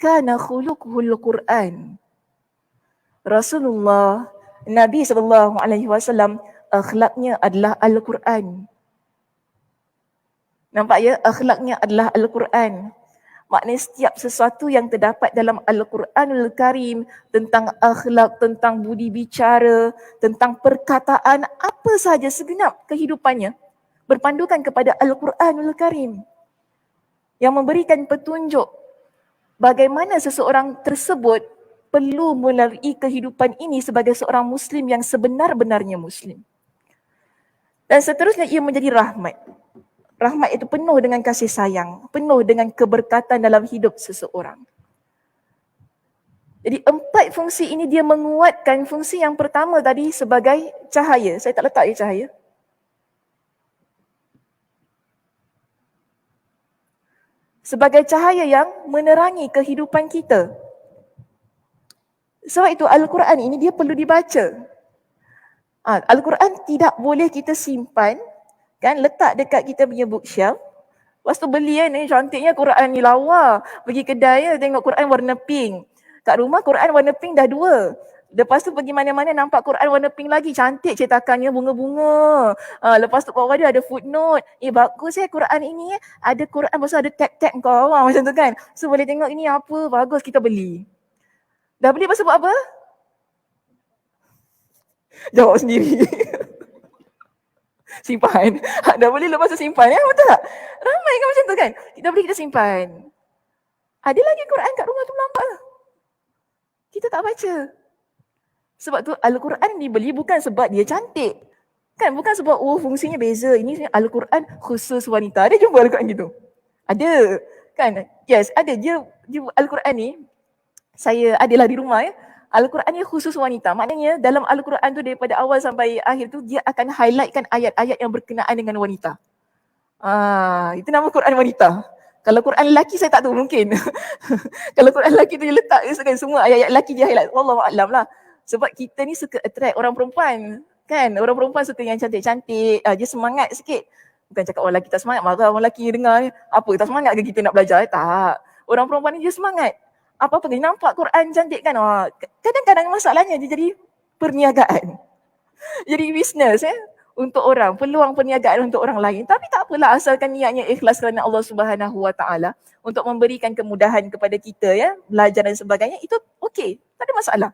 kana khuluquhul Quran. Rasulullah, Nabi SAW, akhlaknya adalah Al-Quran. Nampak ya? Akhlaknya adalah Al-Quran. Maknanya setiap sesuatu yang terdapat dalam Al-Quranul Karim tentang akhlak, tentang budi bicara, tentang perkataan, apa sahaja segenap kehidupannya berpandukan kepada Al-Quranul Karim yang memberikan petunjuk bagaimana seseorang tersebut perlu melalui kehidupan ini sebagai seorang Muslim yang sebenar-benarnya Muslim. Dan seterusnya ia menjadi rahmat. Rahmat itu penuh dengan kasih sayang, penuh dengan keberkatan dalam hidup seseorang. Jadi 4 fungsi ini dia menguatkan fungsi yang pertama tadi sebagai cahaya. Saya tak letak cahaya. Sebagai cahaya yang menerangi kehidupan kita. Sebab itu Al-Quran ini dia perlu dibaca. Al-Quran tidak boleh kita simpan, kan, letak dekat kita punya bookshelf. Lepas tu beli kan, cantiknya Quran ni lawa. Pergi kedai ya, tengok Quran warna pink. Kat rumah Quran warna pink dah 2. Lepas tu pergi mana-mana nampak Quran warna pink lagi. Cantik cetakannya, bunga-bunga. Lepas tu bawah dia ada footnote. Bagus Quran ini. Ada Quran, lepas tu ada tag-tag kau. Macam tu kan. So boleh tengok ini apa, bagus, kita beli. Dah beli lepas tu buat apa? Jawab sendiri. Simpan. Dah beli lepas tu simpan ya, betul tak? Ramai kan macam tu kan? Kita beli, kita simpan. Ada lagi Quran kat rumah tu nampak lah. Kita tak baca. Sebab tu Al-Quran dibeli bukan sebab dia cantik. Kan, bukan sebab fungsinya beza. Ini Al-Quran khusus wanita. Ada jumpa Al-Quran gitu? Ada. Kan? Yes, ada. Dia Al-Quran ni, saya adalah di rumah ya. Al-Quran ni khusus wanita. Maknanya dalam Al-Quran tu daripada awal sampai akhir tu dia akan highlightkan ayat-ayat yang berkenaan dengan wanita. Itu nama Quran wanita. Kalau Quran lelaki saya tak tahu mungkin. Kalau Quran lelaki tu dia letak semua ayat-ayat lelaki dia highlight. Wallahu a'lam lah. Sebab kita ni suka attract orang perempuan. Kan? Orang perempuan suka yang cantik-cantik. Dia semangat sikit. Bukan cakap orang lelaki tak semangat. Marah orang lelaki dengar. Apa tak semangat ke kita nak belajar? Tak. Orang perempuan ni dia semangat. Apa-apa dia nampak Quran cantik kan. Kadang-kadang masalahnya dia jadi perniagaan. Jadi bisnes untuk orang, peluang perniagaan untuk orang lain. Tapi tak apalah asalkan niatnya ikhlas kerana Allah Subhanahu Wa Taala untuk memberikan kemudahan kepada kita ya, belajar dan sebagainya, itu okey, tak ada masalah.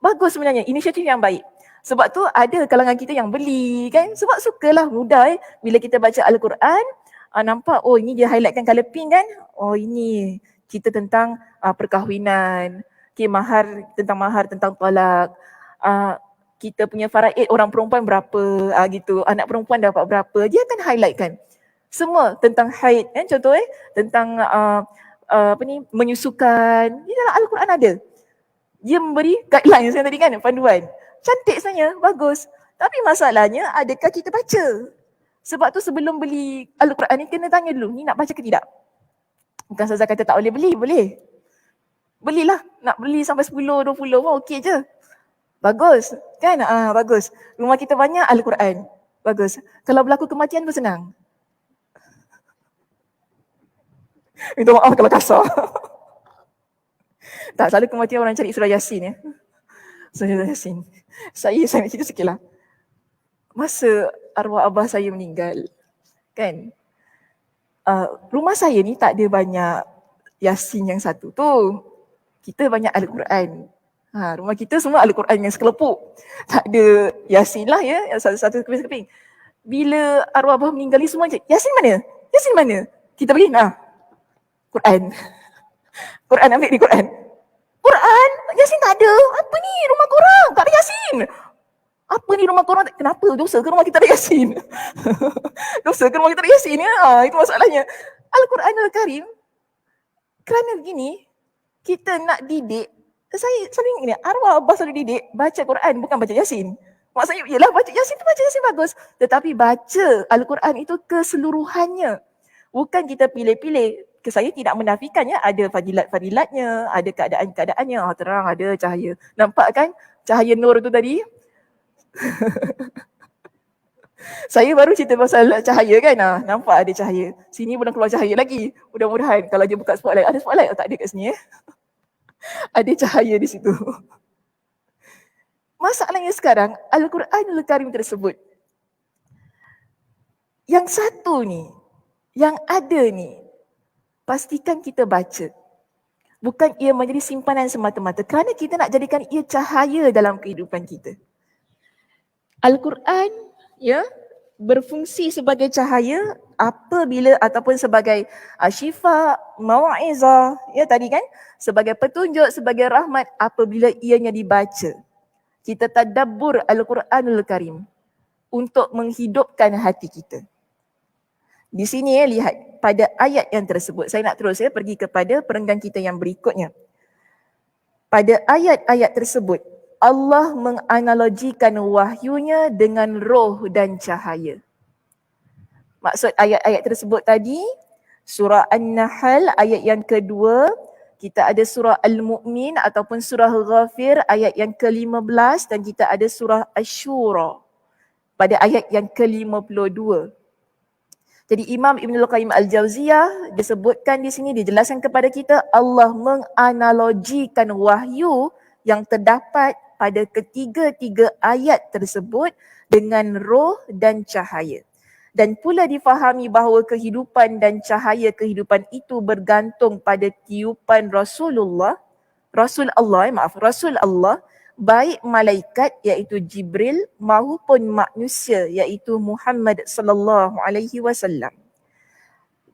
Bagus sebenarnya, inisiatif yang baik. Sebab tu ada kalangan kita yang beli kan, sebab sukalah, mudah bila kita baca Al-Quran, nampak ini dia highlightkan colour pink kan. Ini kita tentang perkahwinan, mahar, tentang talak, kita punya faraid orang perempuan berapa, gitu, anak perempuan dapat berapa, dia akan highlightkan semua tentang haid kan, contoh tentang menyusukan, di dalam Al-Quran ada. Dia memberi guideline saya tadi kan, panduan. Cantik sebenarnya, bagus. Tapi masalahnya adakah kita baca? Sebab tu sebelum beli Al-Quran ni kena tanya dulu, ni nak baca ke tidak? Bukan saja kata tak boleh beli, boleh. Belilah, nak beli sampai 10, 20 pun okey je. Bagus, kan? Bagus. Rumah kita banyak Al-Quran. Bagus. Kalau berlaku kematian pun senang. Minta maaf kalau kasar. Tak, selalu kematian orang cari surah Yasin ya. Surah Yasin. Saya nak cerita sikit lah. Masa arwah abah saya meninggal, kan? Rumah saya ni tak ada banyak Yasin yang satu tu. Kita banyak Al-Quran. Rumah kita semua Al-Quran yang sekelepuk. Tak ada Yasin lah ya, satu keping-keping. Bila arwah abah meninggal ni semua cakap, Yasin mana? Yasin mana? Kita pergi, Quran. Quran, ambil di Quran. Quran? Yasin tak ada. Apa ni rumah korang? Tak ada Yasin. Apa ni rumah korang? Kenapa? Dosa ke rumah kita ada Yasin? Dosa ke rumah kita ada Yasin? Ya, itu masalahnya. Al-Quran Al-Karim, kerana begini, kita nak didik, saya selalu ingat ni, arwah Abah selalu didik, baca Quran bukan baca Yasin. Maksudnya, yelah baca Yasin tu baca Yasin bagus. Tetapi baca Al-Quran itu keseluruhannya. Bukan kita pilih-pilih. Saya tidak menafikan ya, ada fadilat-fadilatnya, ada keadaan-keadaannya. Terang ada cahaya. Nampak kan cahaya nur tu tadi? Saya baru cerita pasal cahaya kan. Nampak ada cahaya. Sini belum keluar cahaya lagi. Mudah-mudahan kalau dia buka spotlight. Ada spotlight? Tak ada kat sini ya. Ada cahaya di situ. Masalahnya sekarang, Al-Quranul Karim tersebut, yang satu ni, yang ada ni, pastikan kita baca. Bukan ia menjadi simpanan semata-mata. Kerana kita nak jadikan ia cahaya dalam kehidupan kita. Al-Quran ya berfungsi sebagai cahaya apabila ataupun sebagai syifa, mau'izah, ya tadi kan, sebagai petunjuk, sebagai rahmat apabila ianya dibaca. Kita tadabbur Al-Quranul Karim untuk menghidupkan hati kita. Di sini lihat pada ayat yang tersebut. Saya nak terus pergi kepada perenggan kita yang berikutnya. Pada ayat-ayat tersebut, Allah menganalogikan wahyunya dengan roh dan cahaya. Maksud ayat-ayat tersebut tadi, surah An-Nahl ayat yang kedua, kita ada surah Al-Mu'min ataupun surah Ghafir ayat yang ke-15 dan kita ada surah Asy-Syura pada ayat yang ke-52. Jadi Imam Ibnul Qayyim Al-Jauziyah disebutkan di sini, dijelaskan kepada kita Allah menganalogikan wahyu yang terdapat pada ketiga-tiga ayat tersebut dengan roh dan cahaya. Dan pula difahami bahawa kehidupan dan cahaya kehidupan itu bergantung pada tiupan Rasul Allah, baik malaikat iaitu Jibril maupun manusia iaitu Muhammad sallallahu alaihi wasallam.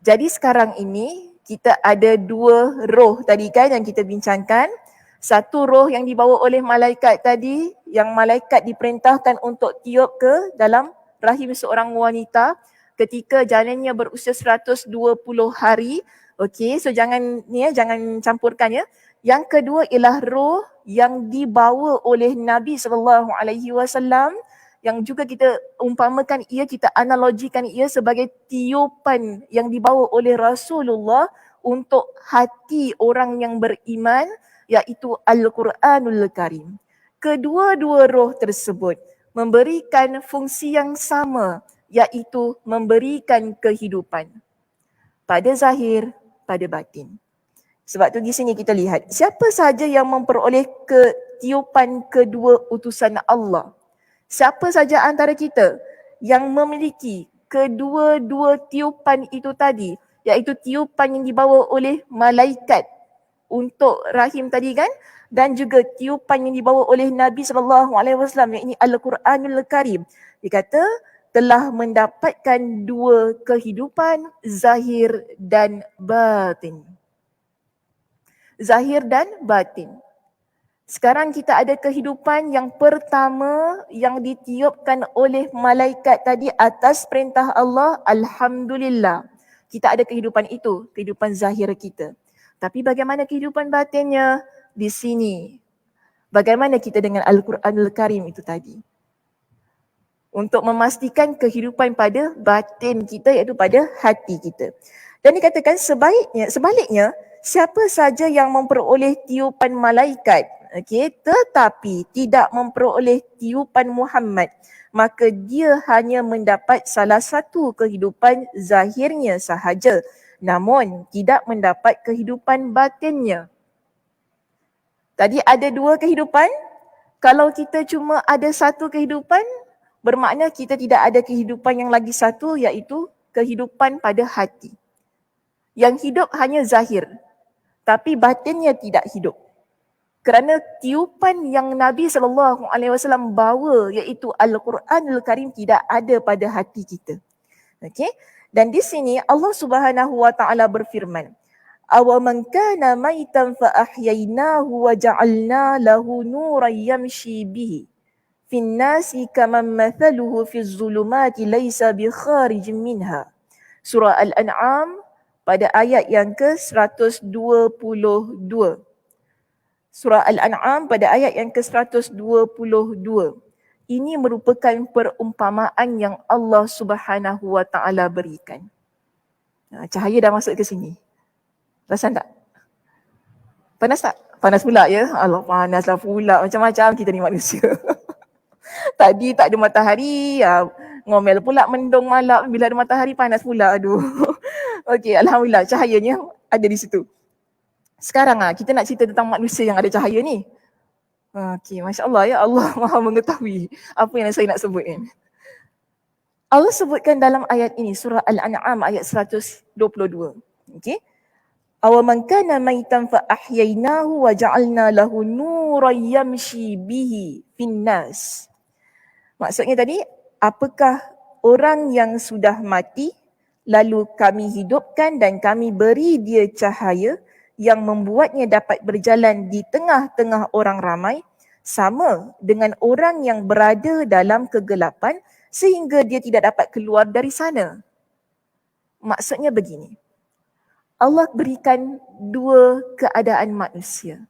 Jadi sekarang ini kita ada dua roh tadi kan yang kita bincangkan. Satu roh yang dibawa oleh malaikat tadi, yang malaikat diperintahkan untuk tiup ke dalam rahim seorang wanita ketika janinnya berusia 120 hari. Okey, so jangan campurkan ya. Yang kedua ialah roh yang dibawa oleh Nabi SAW yang juga kita umpamakan ia, kita analogikan ia sebagai tiupan yang dibawa oleh Rasulullah untuk hati orang yang beriman, iaitu Al-Quranul Karim. Kedua-dua roh tersebut memberikan fungsi yang sama, iaitu memberikan kehidupan pada zahir, pada batin. Sebab tu di sini kita lihat siapa saja yang memperoleh ketiupan kedua utusan Allah. Siapa saja antara kita yang memiliki kedua-dua tiupan itu tadi, iaitu tiupan yang dibawa oleh malaikat untuk rahim tadi kan, dan juga tiupan yang dibawa oleh Nabi SAW, iaitu Al-Quranul Karim. Dia kata telah mendapatkan dua kehidupan zahir dan batin. Zahir dan batin. Sekarang kita ada kehidupan yang pertama yang ditiupkan oleh malaikat tadi atas perintah Allah. Alhamdulillah. Kita ada kehidupan itu, kehidupan zahir kita. Tapi bagaimana kehidupan batinnya? Di sini. Bagaimana kita dengan Al-Quranul Karim itu tadi? Untuk memastikan kehidupan pada batin kita, iaitu pada hati kita. Dan dikatakan sebaliknya, siapa saja yang memperoleh tiupan malaikat, tetapi tidak memperoleh tiupan Muhammad, maka dia hanya mendapat salah satu kehidupan zahirnya sahaja, namun tidak mendapat kehidupan batinnya. Tadi ada dua kehidupan. Kalau kita cuma ada satu kehidupan, bermakna kita tidak ada kehidupan yang lagi satu, iaitu kehidupan pada hati. Yang hidup hanya zahir, tapi batinnya tidak hidup. Kerana tiupan yang Nabi SAW bawa, iaitu Al-Quranul Karim, tidak ada pada hati kita. Okey? Dan di sini Allah Subhanahu Wa Taala berfirman, Awaman kana maitan fa ahyainahu wa ja'alna lahu nuran yamshi bihi fin nasi kaman mathaluhu fiz zulumati laysa bi kharijin minha. Surah Al-An'am pada ayat yang ke-122. Surah Al-An'am pada ayat yang ke-122. Ini merupakan perumpamaan yang Allah Subhanahu Wa Taala berikan. Cahaya dah masuk ke sini. Perasan tak? Panas tak? Panas pula ya? Allah, panaslah pula. Macam-macam kita ni manusia. Tadi tak ada matahari, ngomel pula mendung malam. Bila ada matahari panas pula. Aduh. Okey, alhamdulillah cahayanya ada di situ. Sekarang kita nak cerita tentang manusia yang ada cahaya ni. Okey, masya-Allah ya, Allah Maha mengetahui apa yang saya nak sebut ni. Allah sebutkan dalam ayat ini, surah Al-An'am ayat 122. Okey. Awaman kana maitan fa ahyainahu wa ja'alna lahu nuran yamshi bihi fin nas. Maksudnya tadi, apakah orang yang sudah mati lalu kami hidupkan dan kami beri dia cahaya yang membuatnya dapat berjalan di tengah-tengah orang ramai, sama dengan orang yang berada dalam kegelapan sehingga dia tidak dapat keluar dari sana. Maksudnya begini, Allah berikan dua keadaan manusia.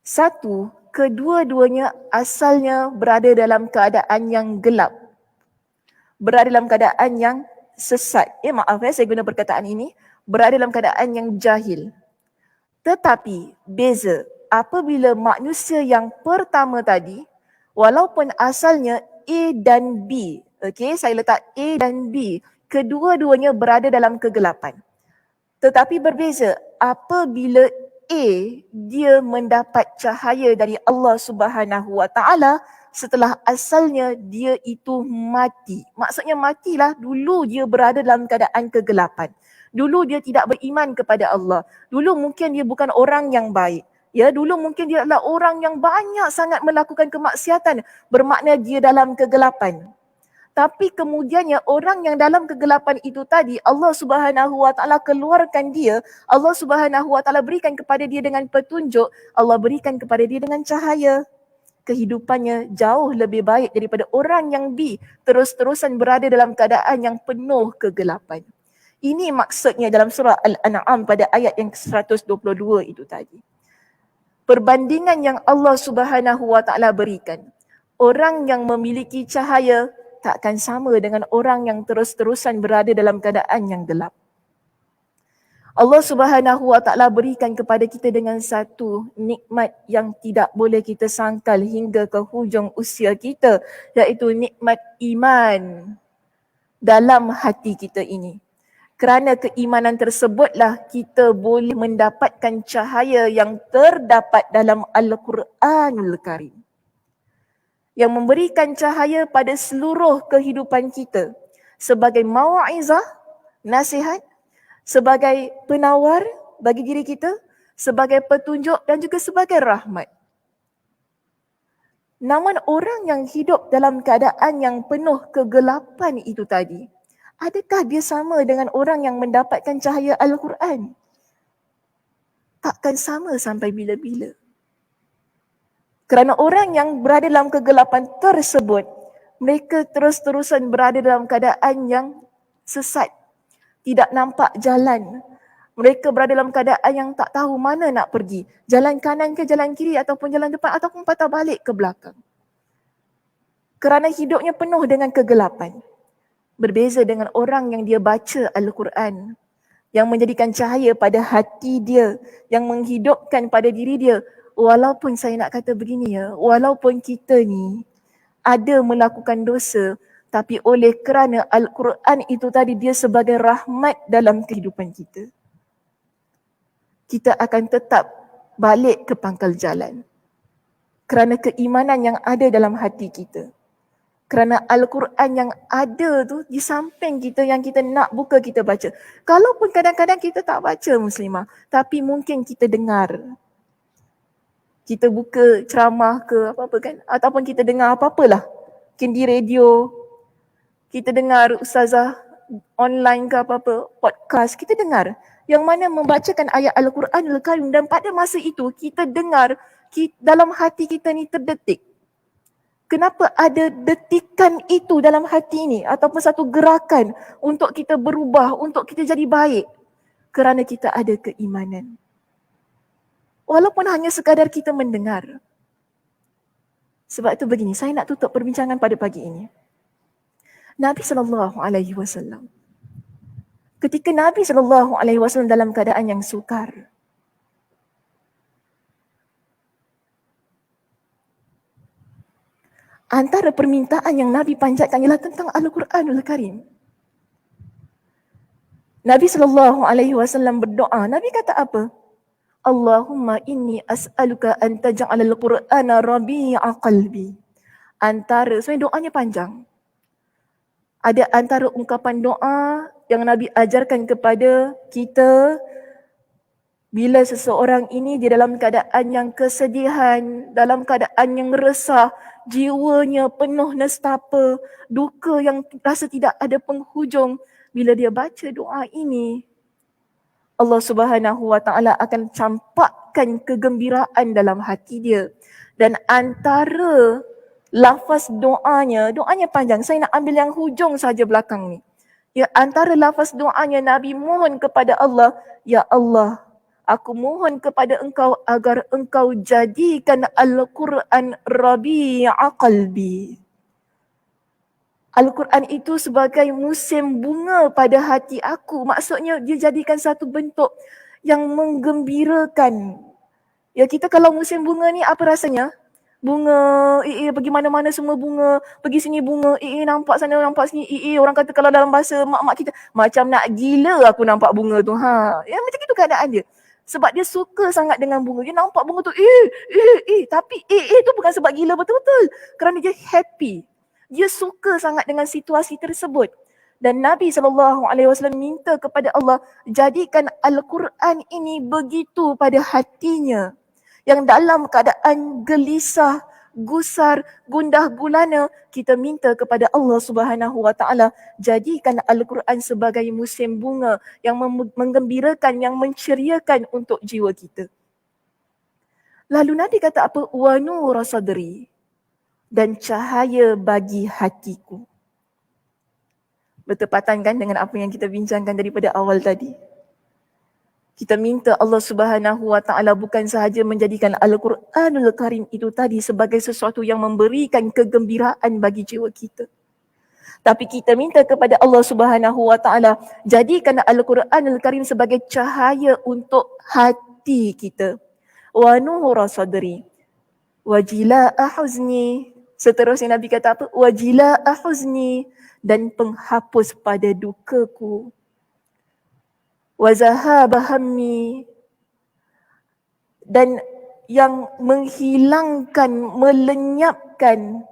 Satu, kedua-duanya asalnya berada dalam keadaan yang gelap. Berada dalam keadaan yang sesat. Maaf saya guna perkataan ini. Berada dalam keadaan yang jahil. Tetapi beza apabila manusia yang pertama tadi, walaupun asalnya A dan B. Okey, saya letak A dan B. Kedua-duanya berada dalam kegelapan. Tetapi berbeza apabila A dia mendapat cahaya dari Allah Subhanahu Wa Taala setelah asalnya dia itu mati. Maksudnya matilah, dulu dia berada dalam keadaan kegelapan. Dulu dia tidak beriman kepada Allah. Dulu mungkin dia bukan orang yang baik. Ya, dulu mungkin dia adalah orang yang banyak sangat melakukan kemaksiatan, bermakna dia dalam kegelapan. Tapi kemudiannya orang yang dalam kegelapan itu tadi, Allah Subhanahu Wa Taala keluarkan dia, Allah Subhanahu Wa Taala berikan kepada dia dengan petunjuk, Allah berikan kepada dia dengan cahaya. Kehidupannya jauh lebih baik daripada orang yang terus-terusan berada dalam keadaan yang penuh kegelapan. Ini maksudnya dalam surah Al-An'am pada ayat yang 122 itu tadi. Perbandingan yang Allah Subhanahu Wa Taala berikan. Orang yang memiliki cahaya takkan sama dengan orang yang terus-terusan berada dalam keadaan yang gelap. Allah Subhanahu Wa Taala berikan kepada kita dengan satu nikmat yang tidak boleh kita sangkal hingga ke hujung usia kita, iaitu nikmat iman dalam hati kita ini. Kerana keimanan tersebutlah kita boleh mendapatkan cahaya yang terdapat dalam Al-Quranul Karim, yang memberikan cahaya pada seluruh kehidupan kita sebagai mau'izah, nasihat, sebagai penawar bagi diri kita, sebagai petunjuk dan juga sebagai rahmat. Namun orang yang hidup dalam keadaan yang penuh kegelapan itu tadi, adakah dia sama dengan orang yang mendapatkan cahaya Al-Quran? Takkan sama sampai bila-bila. Kerana orang yang berada dalam kegelapan tersebut, mereka terus-terusan berada dalam keadaan yang sesat. Tidak nampak jalan. Mereka berada dalam keadaan yang tak tahu mana nak pergi. Jalan kanan ke jalan kiri ataupun jalan depan ataupun patah balik ke belakang. Kerana hidupnya penuh dengan kegelapan. Berbeza dengan orang yang dia baca Al-Quran, yang menjadikan cahaya pada hati dia, yang menghidupkan pada diri dia. Walaupun saya nak kata begini ya, walaupun kita ni ada melakukan dosa, tapi oleh kerana Al-Quran itu tadi dia sebagai rahmat dalam kehidupan kita, kita akan tetap balik ke pangkal jalan. Kerana keimanan yang ada dalam hati kita. Kerana Al-Quran yang ada tu di samping kita, yang kita nak buka kita baca. Kalaupun kadang-kadang kita tak baca muslimah, tapi mungkin kita dengar. Kita buka ceramah ke apa-apa kan, ataupun kita dengar apa-apalah. Mungkin di radio, kita dengar ustazah online ke apa-apa, podcast, kita dengar yang mana membacakan ayat Al-Quranul Karim, dan pada masa itu kita dengar dalam hati kita ni terdetik. Kenapa ada detikan itu dalam hati ni ataupun satu gerakan untuk kita berubah, untuk kita jadi baik? Kerana kita ada keimanan. Walaupun hanya sekadar kita mendengar. Sebab itu begini, saya nak tutup perbincangan pada pagi ini. Nabi SAW, ketika Nabi SAW dalam keadaan yang sukar, antara permintaan yang Nabi panjatkan ialah tentang Al-Quranul Karim. Nabi SAW berdoa. Nabi kata apa? Allahumma inni as'aluka an taj'alal Qur'ana rabi'a qalbi. Sebenarnya doanya panjang. Ada antara ungkapan doa yang Nabi ajarkan kepada kita bila seseorang ini di dalam keadaan yang kesedihan, dalam keadaan yang resah, jiwanya penuh nestapa, duka yang rasa tidak ada penghujung. Bila dia baca doa ini, Allah Subhanahu Wa Taala akan campakkan kegembiraan dalam hati dia. Dan antara lafaz doanya panjang. Saya nak ambil yang hujung saja belakang ni. Ya, antara lafaz doanya Nabi mohon kepada Allah, ya Allah, aku mohon kepada engkau agar engkau jadikan Al-Quran rabi'a qalbi. Al-Quran itu sebagai musim bunga pada hati aku. Maksudnya dia jadikan satu bentuk yang menggembirakan. Ya, kita kalau musim bunga ni apa rasanya? Bunga, pergi mana-mana semua bunga, pergi sini bunga, nampak sana, nampak sini, orang kata kalau dalam bahasa mak-mak kita, macam nak gila aku nampak bunga tu. Ya, macam itu keadaan dia. Sebab dia suka sangat dengan bunga. Dia nampak bunga tu, tapi tu bukan sebab gila betul-betul. Kerana dia happy. Dia suka sangat dengan situasi tersebut. Dan Nabi SAW minta kepada Allah, jadikan Al-Quran ini begitu pada hatinya. Yang dalam keadaan gelisah, gusar, gundah gulana, kita minta kepada Allah Subhanahu Wa Taala, jadikan Al-Quran sebagai musim bunga yang menggembirakan, yang menceriakan untuk jiwa kita. Lalu Nabi kata apa? Wa nura sadri, dan cahaya bagi hatiku. Bertepatan kan dengan apa yang kita bincangkan daripada awal tadi. Kita minta Allah Subhanahu Wa Taala bukan sahaja menjadikan Al-Quranul Karim itu tadi sebagai sesuatu yang memberikan kegembiraan bagi jiwa kita. Tapi kita minta kepada Allah Subhanahu Wa Taala, jadikan Al-Quranul Karim sebagai cahaya untuk hati kita. Wa nura sadri wa jilaa huzni. Seterusnya Nabi kata apa? Wa jilaa huzni, dan penghapus pada dukaku. Wa zahaba hammi, dan yang menghilangkan, melenyapkan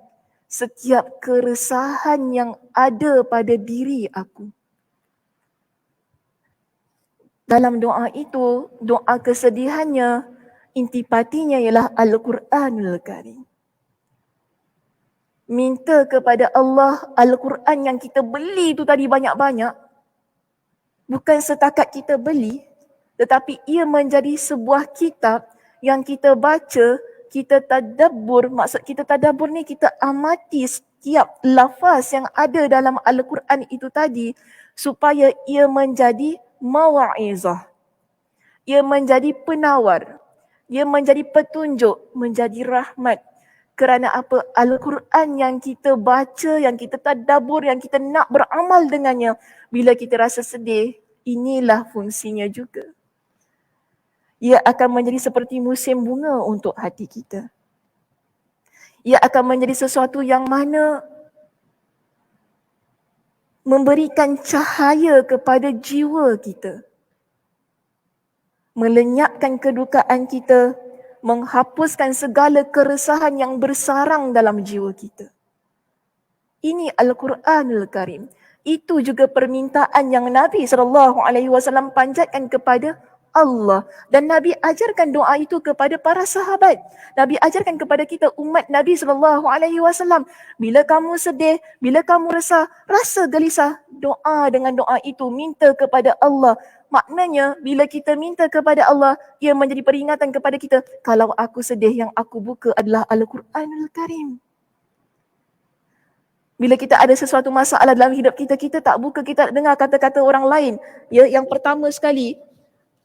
setiap keresahan yang ada pada diri aku. Dalam doa itu, doa kesedihannya, intipatinya ialah Al-Quranul Karim. Minta kepada Allah Al-Quran yang kita beli tu tadi banyak-banyak, bukan setakat kita beli, tetapi ia menjadi sebuah kitab yang kita baca, kita tadabbur. Maksud kita tadabbur ni, kita amati setiap lafaz yang ada dalam Al-Quran itu tadi, supaya ia menjadi mawa'izah, ia menjadi penawar, ia menjadi petunjuk, menjadi rahmat. Kerana apa? Al-Quran yang kita baca, yang kita tadabbur, yang kita nak beramal dengannya, bila kita rasa sedih, inilah fungsinya juga. Ia akan menjadi seperti musim bunga untuk hati kita. Ia akan menjadi sesuatu yang mana memberikan cahaya kepada jiwa kita. Melenyapkan kedukaan kita, menghapuskan segala keresahan yang bersarang dalam jiwa kita. Ini Al-Quranul Karim. Itu juga permintaan yang Nabi SAW panjatkan kepada Allah. Dan Nabi ajarkan doa itu kepada para sahabat. Nabi ajarkan kepada kita umat Nabi SAW. Bila kamu sedih, bila kamu resah, rasa gelisah, doa dengan doa itu, minta kepada Allah. Maknanya bila kita minta kepada Allah, ia menjadi peringatan kepada kita, kalau aku sedih, yang aku buka adalah Al-Quranul Karim. Bila kita ada sesuatu masalah dalam hidup kita, kita tak buka, kita dengar kata-kata orang lain. Ya, yang pertama sekali,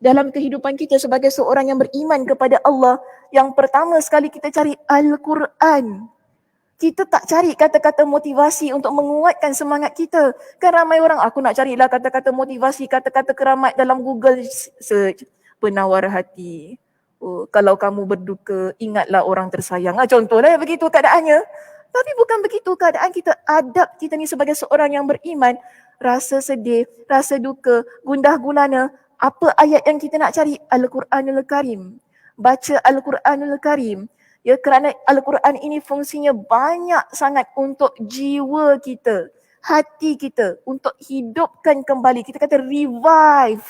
dalam kehidupan kita sebagai seorang yang beriman kepada Allah, yang pertama sekali kita cari Al-Quran. Kita tak cari kata-kata motivasi untuk menguatkan semangat kita. Kan ramai orang, aku nak carilah kata-kata motivasi, kata-kata keramat dalam Google search. Penawar hati. Oh, kalau kamu berduka, ingatlah orang tersayang. Contohlah begitu keadaannya. Tapi bukan begitu keadaan kita. Adab kita ni sebagai seorang yang beriman, rasa sedih, rasa duka, gundah gulana, apa ayat yang kita nak cari? Al-Quranul Karim. Baca Al-Quranul Karim. Ya, kerana Al-Quran ini fungsinya banyak sangat untuk jiwa kita, hati kita, untuk hidupkan kembali. Kita kata revive.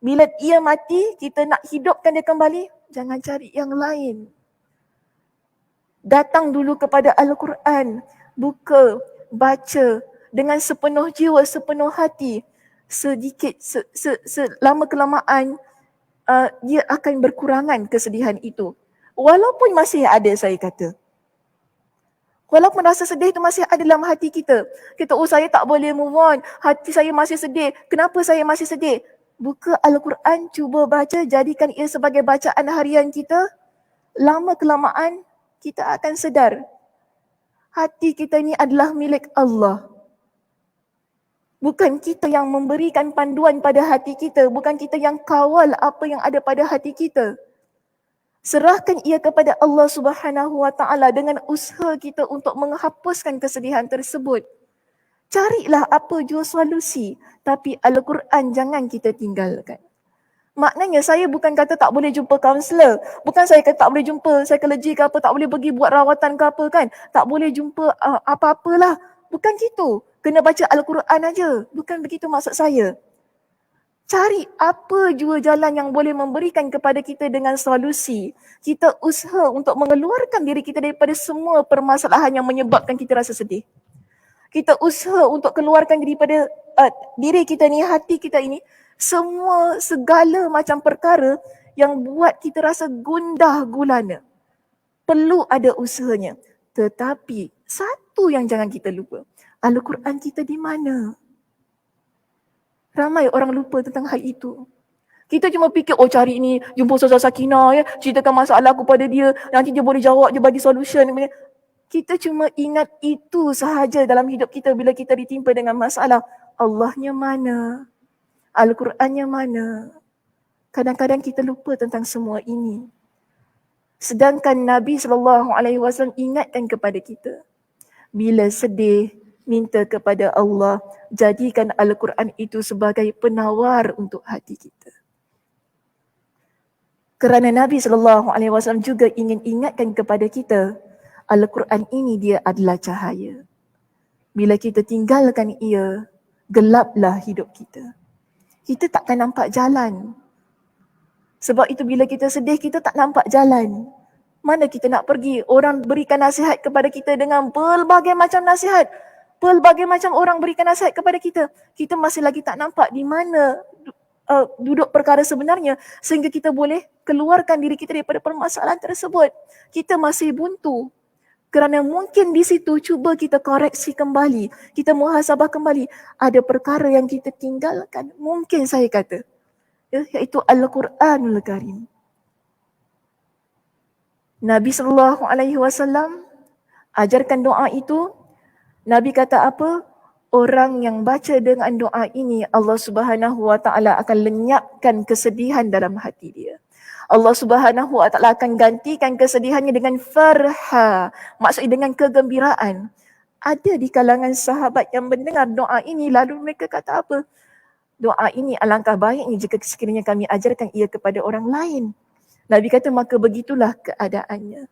Bila ia mati, kita nak hidupkan dia kembali, jangan cari yang lain. Datang dulu kepada Al-Quran, buka, baca dengan sepenuh jiwa, sepenuh hati. Sedikit, selama kelamaan, dia akan berkurangan kesedihan itu. Walaupun masih ada, saya kata. Walaupun rasa sedih itu masih ada dalam hati kita. Kita, saya tak boleh move on. Hati saya masih sedih. Kenapa saya masih sedih? Buka Al-Quran, cuba baca, jadikan ia sebagai bacaan harian kita. Lama kelamaan, kita akan sedar. Hati kita ini adalah milik Allah. Bukan kita yang memberikan panduan pada hati kita. Bukan kita yang kawal apa yang ada pada hati kita. Serahkan ia kepada Allah Subhanahu Wa Taala dengan usaha kita untuk menghapuskan kesedihan tersebut. Carilah apa jua solusi, tapi Al-Quran jangan kita tinggalkan. Maknanya saya bukan kata tak boleh jumpa kaunselor. Bukan saya kata tak boleh jumpa psikologi ke apa, tak boleh pergi buat rawatan ke apa kan. Tak boleh jumpa apa-apalah. Bukan gitu. Kena baca Al-Quran aja. Bukan begitu maksud saya. Cari apa jua jalan yang boleh memberikan kepada kita dengan solusi. Kita usaha untuk mengeluarkan diri kita daripada semua permasalahan yang menyebabkan kita rasa sedih. Kita usaha untuk keluarkan daripada diri kita ni, hati kita ini, segala macam perkara yang buat kita rasa gundah gulana. Perlu ada usahanya. Tetapi satu yang jangan kita lupa, Al-Quran kita di mana? Ramai orang lupa tentang hal itu. Kita cuma fikir, cari ni, jumpa Ustazah Sakinah, ceritakan masalah aku pada dia, nanti dia boleh jawab, dia bagi solution. Kita cuma ingat itu sahaja dalam hidup kita bila kita ditimpa dengan masalah. Allahnya mana? Al-Qurannya mana? Kadang-kadang kita lupa tentang semua ini. Sedangkan Nabi SAW ingatkan kepada kita, bila sedih, minta kepada Allah, jadikan Al-Quran itu sebagai penawar untuk hati kita. Kerana Nabi SAW juga ingin ingatkan kepada kita, Al-Quran ini dia adalah cahaya. Bila kita tinggalkan ia, gelaplah hidup kita. Kita takkan nampak jalan. Sebab itu bila kita sedih, kita tak nampak jalan. Mana kita nak pergi? Orang berikan nasihat kepada kita dengan pelbagai macam nasihat. Pelbagai macam orang berikan nasihat kepada kita. Kita masih lagi tak nampak di mana duduk perkara sebenarnya sehingga kita boleh keluarkan diri kita daripada permasalahan tersebut. Kita masih buntu. Kerana mungkin di situ cuba kita koreksi kembali. Kita muhasabah kembali. Ada perkara yang kita tinggalkan. Mungkin saya kata. Iaitu Al-Quranul Karim. Nabi SAW ajarkan doa itu. Nabi kata apa? Orang yang baca dengan doa ini, Allah Subhanahu Wa Taala akan lenyapkan kesedihan dalam hati dia. Allah Subhanahu Wa Taala akan gantikan kesedihannya dengan farha, maksudnya dengan kegembiraan. Ada di kalangan sahabat yang mendengar doa ini lalu mereka kata apa? Doa ini alangkah baiknya jika sekiranya kami ajarkan ia kepada orang lain. Nabi kata maka begitulah keadaannya.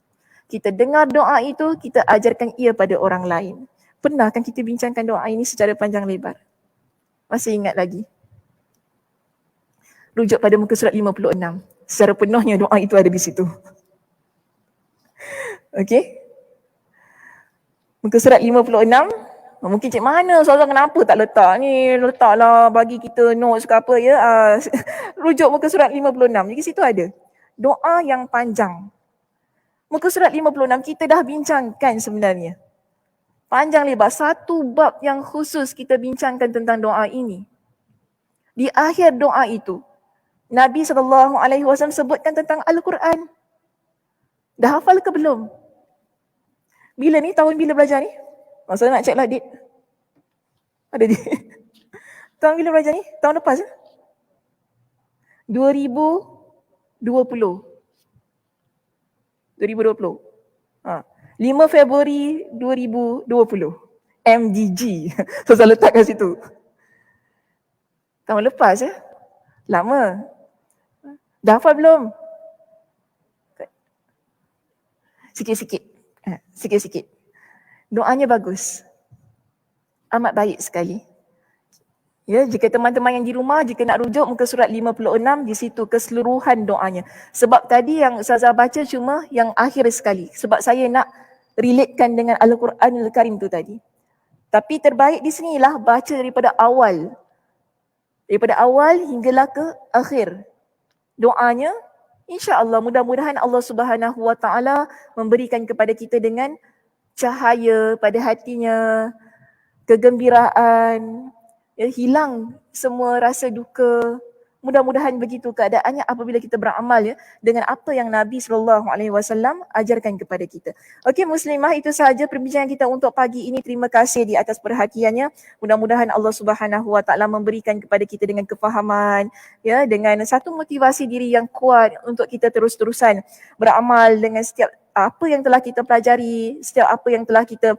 Kita dengar doa itu, kita ajarkan ia pada orang lain. Pernah kan kita bincangkan doa ini secara panjang lebar? Masih ingat lagi? Rujuk pada muka surat 56. Secara penuhnya doa itu ada di situ. Okey. Muka surat 56. Mungkin cik mana soalan kenapa tak letak ni? Letaklah bagi kita notes ke apa ya. Rujuk muka surat 56. Jadi situ ada doa yang panjang. Muka surat 56 kita dah bincangkan sebenarnya. Panjang lebar. Satu bab yang khusus kita bincangkan tentang doa ini. Di akhir doa itu, Nabi SAW sebutkan tentang Al-Quran. Dah hafal ke belum? Bila ni? Tahun bila belajar ni? Masa nak check lah date. Ada date. Tahun bila belajar ni? Tahun lepas ke? 2020. 5 Februari 2020. MDG. So saya letak kat situ. Tahun lepas ya? Lama. Dah hafal belum? Sikit-sikit. Sikit-sikit. Doanya bagus. Amat baik sekali. Ya, jika teman-teman yang di rumah, jika nak rujuk muka surat 56, di situ keseluruhan doanya. Sebab tadi yang Ustazah baca cuma yang akhir sekali. Sebab saya nak relatekan dengan Al-Quranul Karim tu tadi. Tapi terbaik di sinilah baca daripada awal. Daripada awal hinggalah ke akhir. Doanya, insya-Allah mudah-mudahan Allah Subhanahu Wa Taala memberikan kepada kita dengan cahaya pada hatinya, kegembiraan, ya, hilang semua rasa duka. Mudah-mudahan begitu keadaannya apabila kita beramal ya dengan apa yang Nabi SAW ajarkan kepada kita. Okey muslimah, itu sahaja perbincangan kita untuk pagi ini. Terima kasih di atas perhatiannya. Mudah-mudahan Allah Subhanahu Wa Taala memberikan kepada kita dengan kefahaman ya, dengan satu motivasi diri yang kuat untuk kita terus-terusan beramal dengan setiap apa yang telah kita pelajari, setiap apa yang telah kita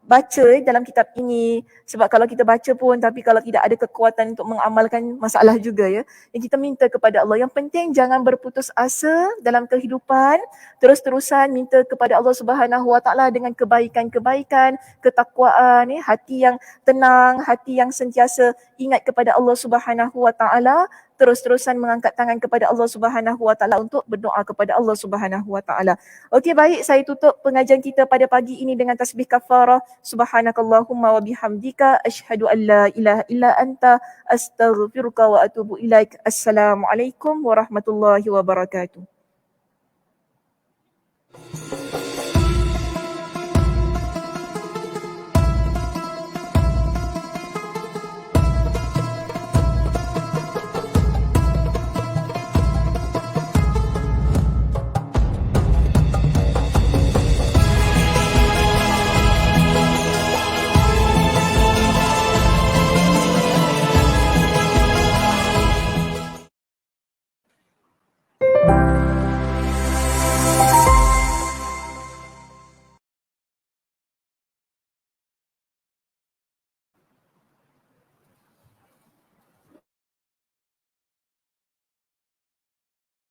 baca dalam kitab ini. Sebab kalau kita baca pun tapi kalau tidak ada kekuatan untuk mengamalkan, masalah juga ya. Yang kita minta kepada Allah, yang penting jangan berputus asa dalam kehidupan, terus-terusan minta kepada Allah Subhanahu Wa Taala dengan kebaikan-kebaikan, ketakwaan ya, hati yang tenang, hati yang sentiasa ingat kepada Allah Subhanahu Wa Taala, terus-terusan mengangkat tangan kepada Allah Subhanahu Wa Taala untuk berdoa kepada Allah Subhanahu Wa Taala. Okey baik, saya tutup pengajian kita pada pagi ini dengan tasbih kafarah. Subhanakallahumma wa bihamdika asyhadu an la ilaha illa anta astaghfiruka wa atubu ilaik. Assalamualaikum warahmatullahi wabarakatuh.